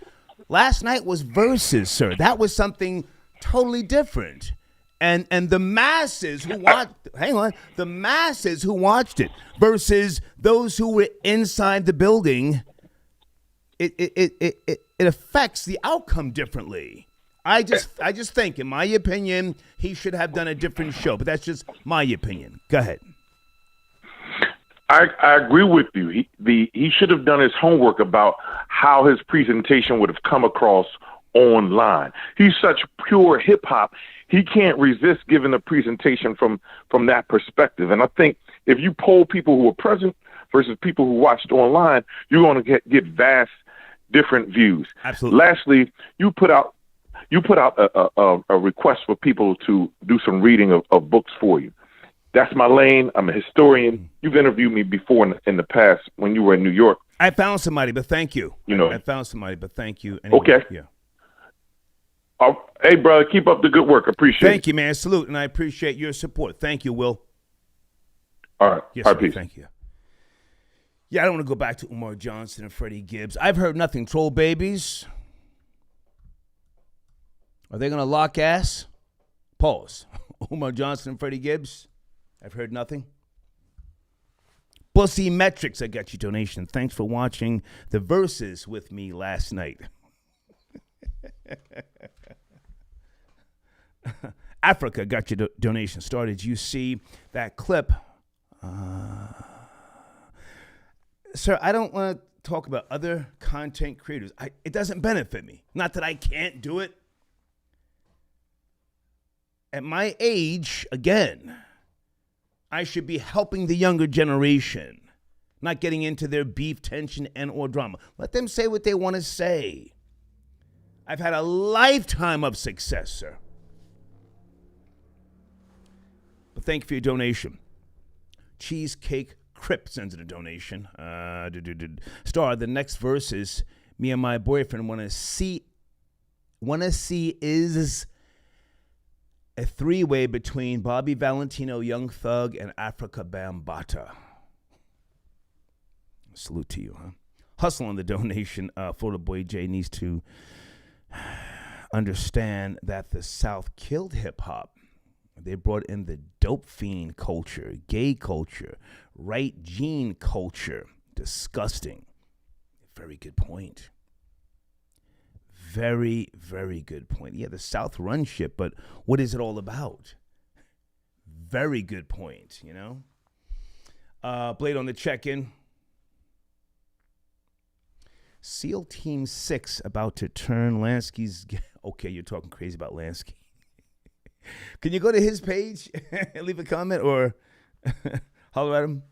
Last night was Verzuz, sir. That was something totally different. And the masses who watched, the masses who watched it versus those who were inside the building, it affects the outcome differently. I just think, in my opinion, he should have done a different show, but that's just my opinion. Go ahead. I agree with you. He should have done his homework about how his presentation would have come across online. He's such pure hip hop. He can't resist giving a presentation from that perspective. And I think if you poll people who were present versus people who watched online, you're going to get vast different views. Absolutely. Lastly, you put out a request for people to do some reading of books for you. That's my lane. I'm a historian. You've interviewed me before in the past when you were in New York. I found somebody, but thank you. I found somebody, but thank you. Anyway, okay. Yeah. Hey, brother, keep up the good work. Appreciate it. Thank you, man. Salute, and I appreciate your support. Thank you, Will. All right. Yes, all sir. right, peace. Thank you. Yeah, I don't want to go back to Umar Johnson and Freddie Gibbs. I've heard nothing. Troll babies. Are they going to lock ass? Pause. Umar Johnson and Freddie Gibbs. I've heard nothing. Bussy Metrics, I got your donation. Thanks for watching the Verzuz with me last night. Africa got your donation started. You see that clip? Sir, I don't want to talk about other content creators. It doesn't benefit me. Not that I can't do it. At my age, again, I should be helping the younger generation, not getting into their beef, tension, and or drama. Let them say what they want to say. I've had a lifetime of success, sir. But thank you for your donation. Cheesecake Crip sends in a donation. Star, the next Verzuz me and my boyfriend want to see is a three-way between Bobby Valentino, Young Thug, and Africa Bambaataa. Salute to you, huh? Hustle on the donation. Florida Boy J needs to understand that the South killed hip-hop. They brought in the dope fiend culture, gay culture, right gene culture. Disgusting. Very good point. Very, very good point. Yeah, the South runs shit, but what is it all about? Very good point, you know? Blade on the check-in. SEAL Team 6 about to turn Lansky's... Okay, you're talking crazy about Lansky. Can you go to his page and leave a comment or holler at him?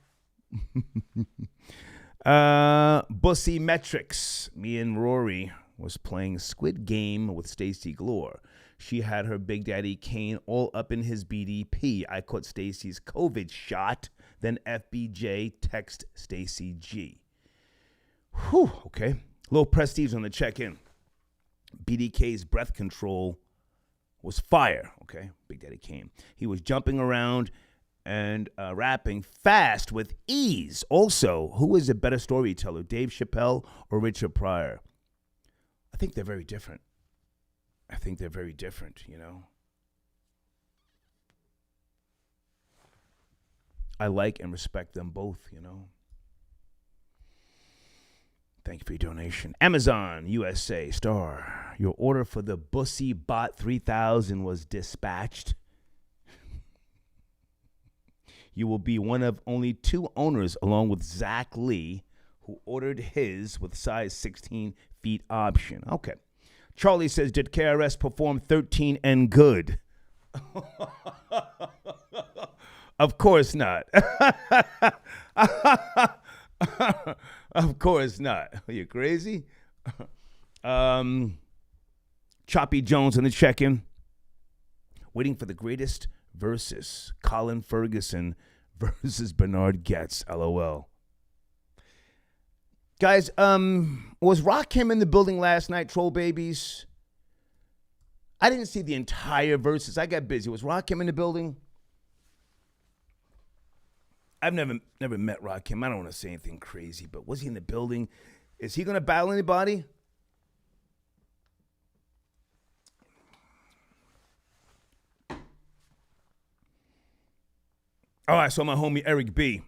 Bussy Metrics. Me and Rory was playing Squid Game with Stacy Glore. She had her Big Daddy Kane all up in his BDP. I caught Stacy's COVID shot. Then FBJ text Stacy G. Whew, okay. Low prestige on the check-in. BDK's breath control was fire, okay? Big Daddy Kane. He was jumping around and rapping fast with ease. Also, who is a better storyteller, Dave Chappelle or Richard Pryor? I think they're very different. You know? I like and respect them both, you know? Thank you for your donation. Amazon USA star. Your order for the Bussy Bot 3000 was dispatched. You will be one of only 2 owners, along with Zach Lee, who ordered his with size 16 feet option. Okay. Charlie says, did KRS perform 13 and good? Of course not. Of course not. Are you crazy? Choppy Jones on the check-in. Waiting for the greatest Verzuz. Colin Ferguson versus Bernard Getz. LOL. Guys, was Rakim in the building last night, Troll Babies? I didn't see the entire Verzuz. I got busy. Was Rakim in the building? I've never met Rakim. I don't want to say anything crazy, but was he in the building? Is he going to battle anybody? All right, so my homie Eric B.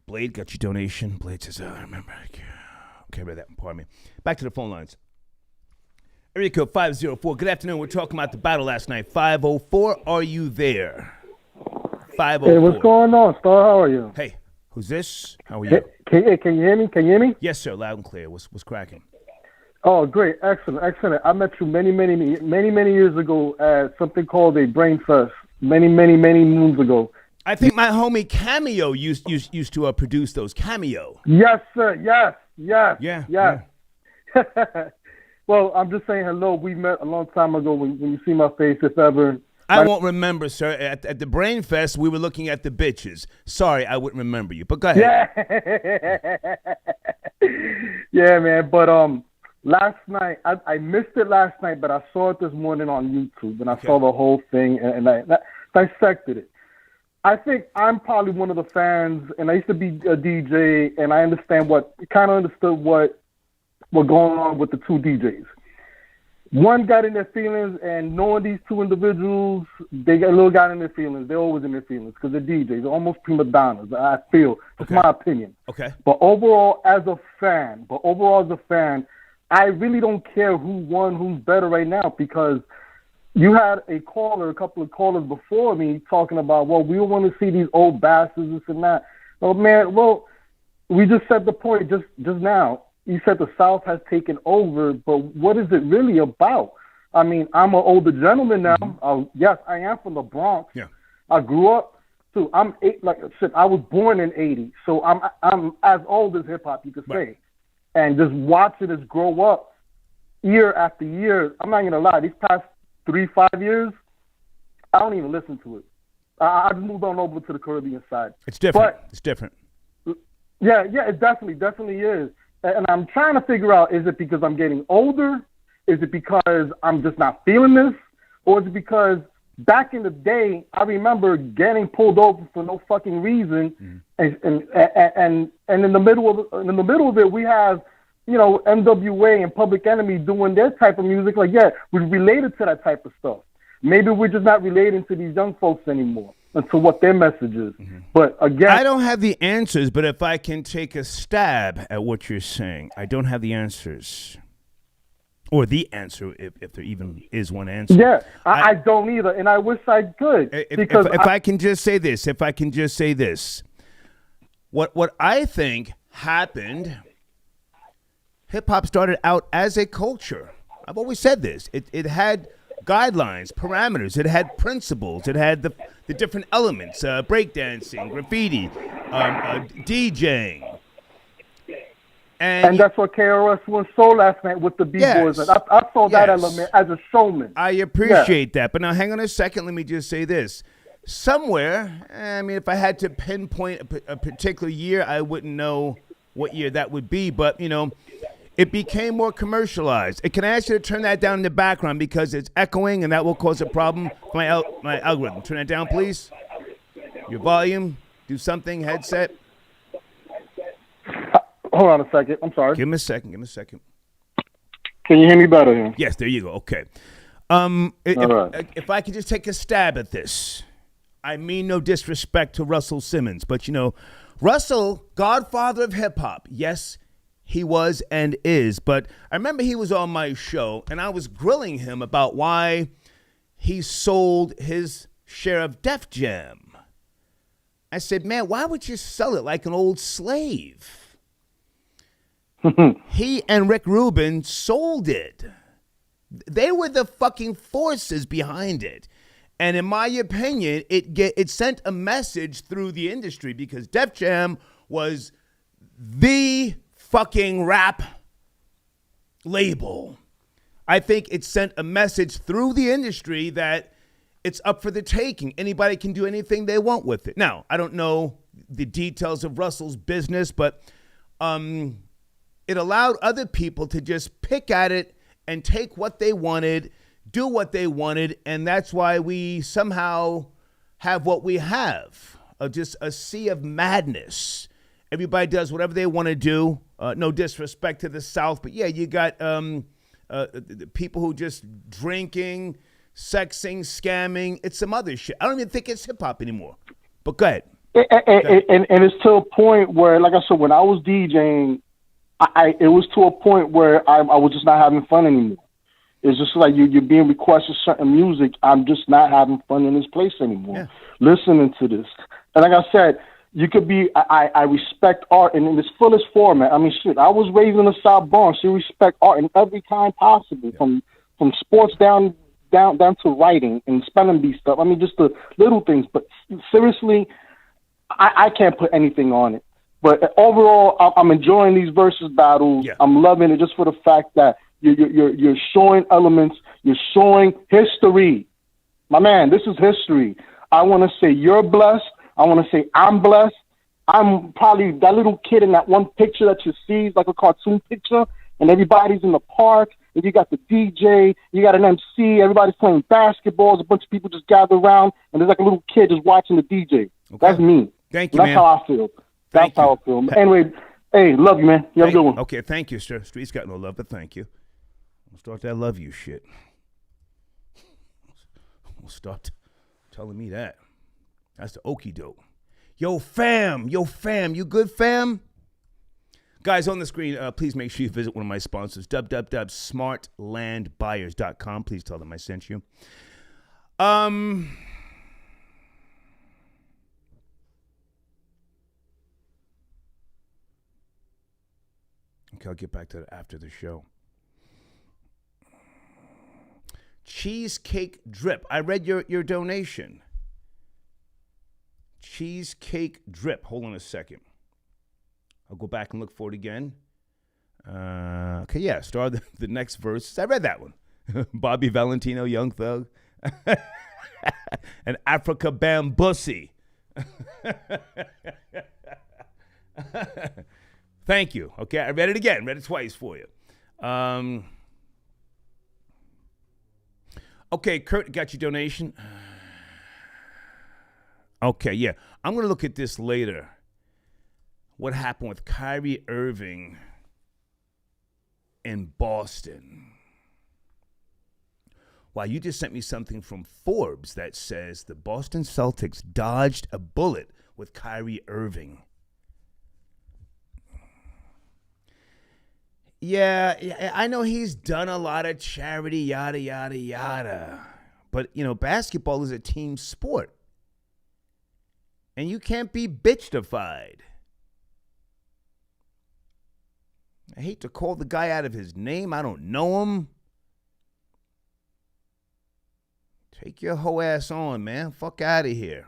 Blade got your donation. Blade says, I remember. Okay, read that. Pardon me. Back to the phone lines. Area code 504. Good afternoon. We're talking about the battle last night. 504. Are you there? 504. Hey, what's going on, Star? How are you? Hey, who's this? How are you? Hey, can you hear me? Can you hear me? Yes, sir. Loud and clear. What's cracking? Oh, great. Excellent. I met you many years ago at something called a Brain Fest. Many moons ago. I think my homie Cameo used to produce those. Cameo. Yes, sir. Yes. Yeah. Well, I'm just saying hello. We met a long time ago when you see my face, if ever. I won't remember, sir. At the Brain Fest, we were looking at the bitches. Sorry, I wouldn't remember you, but go ahead. Yeah, man. But last night, I missed it last night, but I saw it this morning on YouTube, and I saw the whole thing, and I dissected it. I think I'm probably one of the fans, and I used to be a DJ, and I understood what going on with the 2 DJs. One got in their feelings, and knowing these 2 individuals, they got in their feelings. They're always in their feelings because they're DJs. They're almost prima donnas, I feel. That's my opinion. Okay. But overall, as a fan, I really don't care who won, who's better right now, because you had a couple of callers before me talking about, well, we don't want to see these old bastards, this and that. Oh, man, well, we just said the point just now. You said the South has taken over, but what is it really about? I mean, I'm an older gentleman now. Mm-hmm. Yes, I am from the Bronx. Yeah. I grew up, too. I was born in 80, so I'm as old as hip-hop, you could say. And just watching this grow up year after year, I'm not going to lie, these past 3-5 years, I don't even listen to it. I just moved on over to the Caribbean side. It's different. It's different. Yeah, it definitely is. And I'm trying to figure out, is it because I'm getting older? Is it because I'm just not feeling this? Or is it because back in the day, I remember getting pulled over for no fucking reason, and in the middle of it, we have, NWA and Public Enemy doing their type of music. Like, yeah, we're related to that type of stuff. Maybe we're just not relating to these young folks anymore. into what their message is. But again, I don't have the answers, but if I can take a stab at what you're saying, I don't have the answers. Or the answer, if there even is one answer. Yeah, I don't either, and I wish I could. If I can just say this, what I think happened, hip-hop started out as a culture. I've always said this. It had guidelines, parameters. It had principles. It had the different elements, breakdancing, graffiti, DJing. And that's what KRS-One saw last night with the B-boys. Yes. I saw that element as a showman. I appreciate that. But now hang on a second. Let me just say this. Somewhere, I mean, if I had to pinpoint a particular year, I wouldn't know what year that would be. But, it became more commercialized. Can I ask you to turn that down in the background because it's echoing and that will cause a problem for my algorithm. Turn that down, please. Your volume. Do something. Headset. Hold on a second. I'm sorry. Give me a second. Can you hear me better here? Yes, there you go. Okay. If I could just take a stab at this. I mean no disrespect to Russell Simmons, but Russell, godfather of hip hop. Yes, he was and is. But I remember he was on my show and I was grilling him about why he sold his share of Def Jam. I said, man, why would you sell it like an old slave? He and Rick Rubin sold it. They were the fucking forces behind it. And in my opinion, it sent a message through the industry because Def Jam was the fucking rap label. I think it sent a message through the industry that it's up for the taking. Anybody can do anything they want with it. Now, I don't know the details of Russell's business, but it allowed other people to just pick at it and take what they wanted, do what they wanted, and that's why we somehow have what we have, just a sea of madness. Everybody does whatever they want to do. No disrespect to the South, but yeah, you got people who just drinking, sexing, scamming. It's some other shit. I don't even think it's hip-hop anymore, but go ahead. And it's to a point where, like I said, when I was DJing, it was to a point where I was just not having fun anymore. It's just like you're being requested certain music. I'm just not having fun in this place anymore. Listening to this. And like I said, you could be, I respect art in its fullest format. I mean, shit, I was raised in the South Bronx. You respect art in every kind possible, from sports down to writing and spelling bee stuff. I mean, just the little things. But seriously, I can't put anything on it. But overall, I'm enjoying these versus battles. Yeah. I'm loving it just for the fact that you're showing elements. You're showing history. My man, this is history. I want to say you're blessed. I want to say I'm blessed. I'm probably that little kid in that one picture that you see, like a cartoon picture, and everybody's in the park, and you got the DJ, you got an MC, everybody's playing basketball, a bunch of people just gather around, and there's like a little kid just watching the DJ. Okay. That's me. Thank you, That's man. how I feel. That's how I feel. Anyway, hey, love you, man. You have a good one. Okay, thank you, sir. Street's got no love, but thank you. We'll start that love you shit. We'll start telling me that. That's the okie doke. Yo, fam, you good, fam? Guys, on the screen, please make sure you visit one of my sponsors, www.smartlandbuyers.com. Please tell them I sent you. Okay, I'll get back to that after the show. Cheesecake drip. I read your donation. Cheesecake drip. Hold on a second. I'll go back and look for it again. Okay, yeah. Start the next verse. I read that one. Bobby Valentino, Young Thug. And Africa Bambussy. Thank you. Okay, I read it again. Read it twice for you. Okay, Kurt, got your donation. Okay, yeah. I'm going to look at this later. What happened with Kyrie Irving in Boston? Wow, you just sent me something from Forbes that says the Boston Celtics dodged a bullet with Kyrie Irving. Yeah, I know he's done a lot of charity, yada, yada, yada. But, basketball is a team sport. And you can't be bitchified. I hate to call the guy out of his name. I don't know him. Take your hoe ass on, man. Fuck out of here.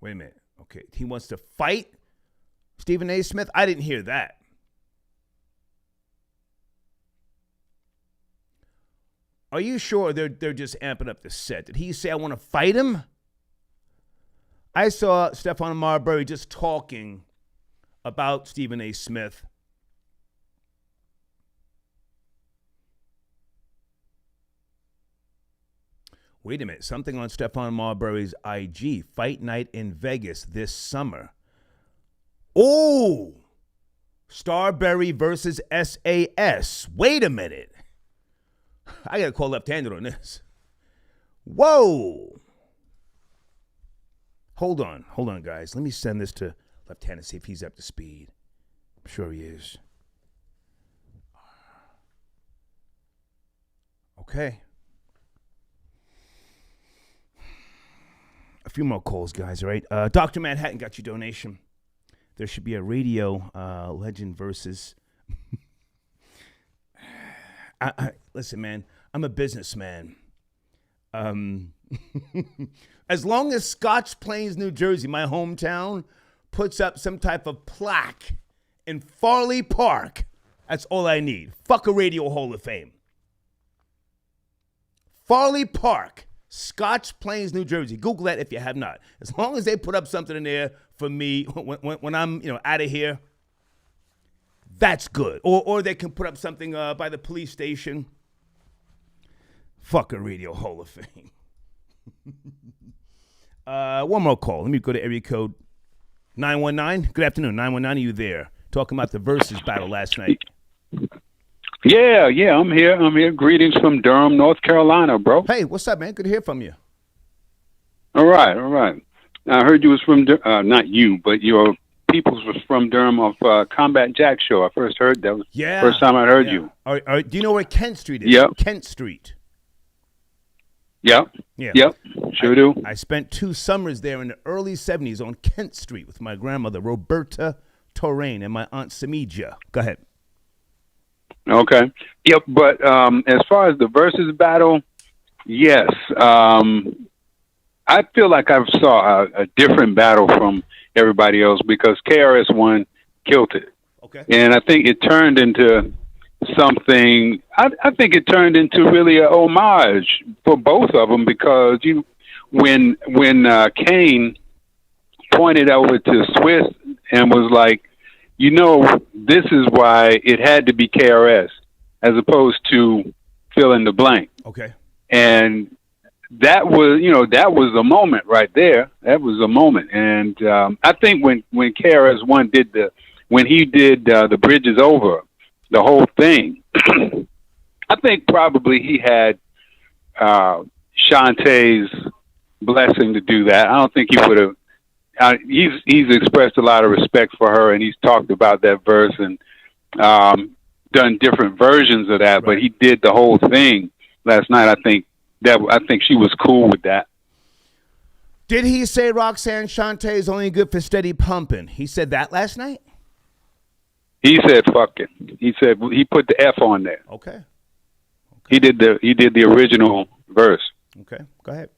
Wait a minute. Okay, he wants to fight Stephen A. Smith? I didn't hear that. Are you sure they're just amping up the set? Did he say, I want to fight him? I saw Stefon Marbury just talking about Stephen A. Smith. Wait a minute. Something on Stefon Marbury's IG. Fight night in Vegas this summer. Oh! Starbury versus SAS. Wait a minute. I got to call left-handed on this. Whoa! Hold on, guys. Let me send this to left-handed, see if he's up to speed. I'm sure he is. Okay. A few more calls, guys, all right? Dr. Manhattan got your donation. There should be a radio legend versus... Listen, man, I'm a businessman. As long as Scotch Plains, New Jersey, my hometown, puts up some type of plaque in Farley Park, that's all I need. Fuck a Radio Hall of Fame. Farley Park, Scotch Plains, New Jersey. Google that if you have not. As long as they put up something in there for me when I'm out of here, that's good. Or they can put up something by the police station. Fuck a Radio Hall of Fame. One more call. Let me go to area code 919. Good afternoon, 919. Are you there? Talking about the Verzuz battle last night. Yeah, I'm here. Greetings from Durham, North Carolina, bro. Hey, what's up, man? Good to hear from you. All right. I heard you was from, not you, but your peoples was from Durham off Combat Jack show. I first heard that was the first time I heard you. Do you know where Kent Street is? Yep. Kent Street. Yep. Sure do. I spent 2 summers there in the early 70s on Kent Street with my grandmother, Roberta Torrain, and my aunt Samija. Go ahead. Okay. Yep. But as far as the Verzuz battle, yes. I feel like I saw a different battle from everybody else because KRS-One killed it. Okay. And I think it turned into something. I think it turned into really a homage for both of them because when Kane pointed over to Swiss and was like, this is why it had to be KRS as opposed to fill in the blank. Okay. And that was a moment right there. That was a moment. And I think when KRS-One did the Bridge Is Over, the whole thing, I think probably he had Shantae's blessing to do that. I don't think he would have. He's expressed a lot of respect for her, and he's talked about that verse and done different versions of that. Right. But he did the whole thing last night. I think she was cool with that. Did he say Roxanne Shante is only good for steady pumping? He said that last night? He said fuck it. He said he put the F on there. Okay. He did the original verse. Okay. Go ahead.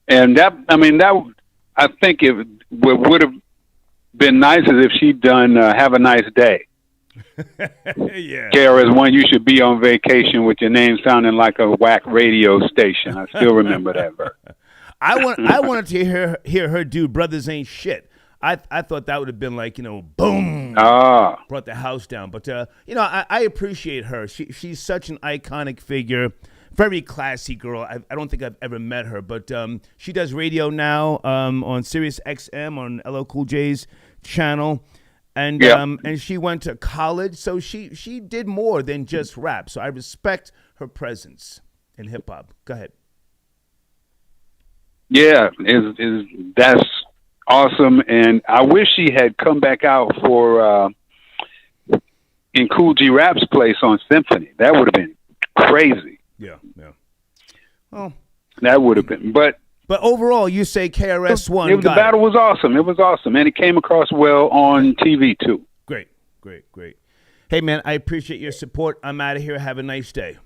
And I think it would have been nicer if she'd done Have a Nice Day. Yeah. KRS-One, you should be on vacation with your name sounding like a whack radio station. I still remember that verse. I wanted to hear her do Brothers Ain't Shit. I thought that would have been like, boom, brought the house down. But, I appreciate her. She's such an iconic figure, very classy girl. I don't think I've ever met her, but she does radio now on Sirius XM on LL Cool J's channel. And and she went to college, so she did more than just rap. So I respect her presence in hip hop. Go ahead. Yeah, that's awesome, and I wish she had come back out for in Cool G Rap's place on Symphony. That would have been crazy. Yeah. Well, that would have been, but overall, you say KRS-One. The battle was awesome. It was awesome, and it came across well on TV too. Great. Hey, man, I appreciate your support. I'm out of here. Have a nice day.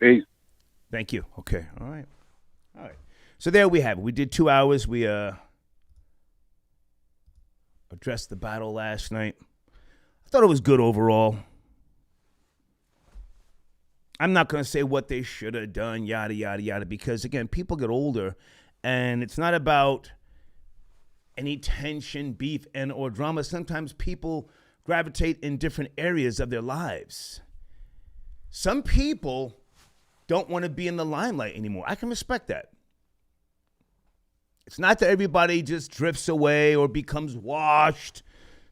Peace. Thank you. Okay. All right. So there we have it. We did 2 hours. We addressed the battle last night. I thought it was good overall. I'm not going to say what they should have done, yada, yada, yada, because, again, people get older, and it's not about any tension, beef, and or drama. Sometimes people gravitate in different areas of their lives. Some people don't want to be in the limelight anymore. I can respect that. It's not that everybody just drifts away or becomes washed.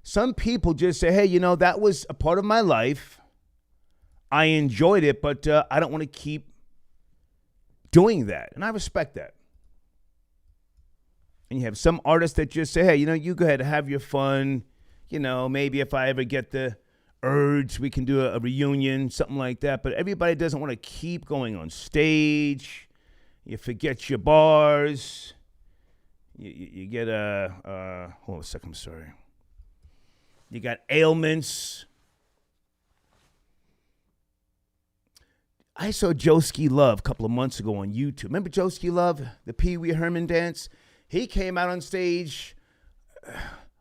Some people just say, hey, that was a part of my life. I enjoyed it, but I don't want to keep doing that. And I respect that. And you have some artists that just say, hey, you go ahead and have your fun. Maybe if I ever get the urge, we can do a reunion, something like that. But everybody doesn't want to keep going on stage. You forget your bars. You get hold on a second, I'm sorry. You got ailments. I saw Joeski Love a couple of months ago on YouTube. Remember Joeski Love, the Pee Wee Herman dance? He came out on stage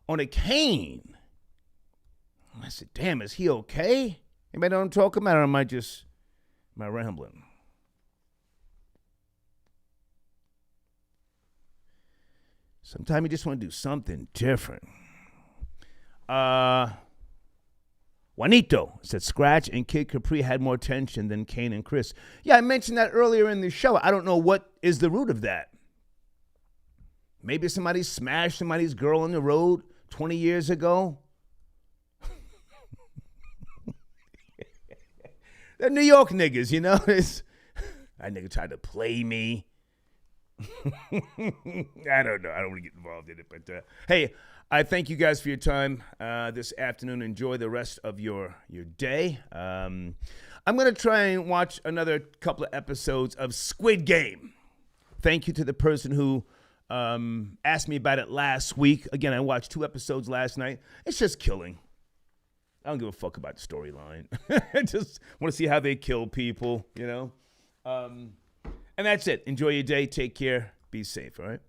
on a cane. I said, damn, is he okay? Anybody know what I'm talking about, or am I rambling? Sometimes you just want to do something different. Juanito said Scratch and Kid Capri had more tension than Kane and Chris. Yeah, I mentioned that earlier in the show. I don't know what is the root of that. Maybe somebody smashed somebody's girl on the road 20 years ago. They're New York niggas, that nigga tried to play me. I don't know. I don't want to get involved in it. But, hey, I thank you guys for your time this afternoon. Enjoy the rest of your day. I'm going to try and watch another couple of episodes of Squid Game. Thank you to the person who asked me about it last week. Again, I watched 2 episodes last night. It's just killing. I don't give a fuck about the storyline. I just want to see how they kill people, And that's it. Enjoy your day. Take care. Be safe, all right?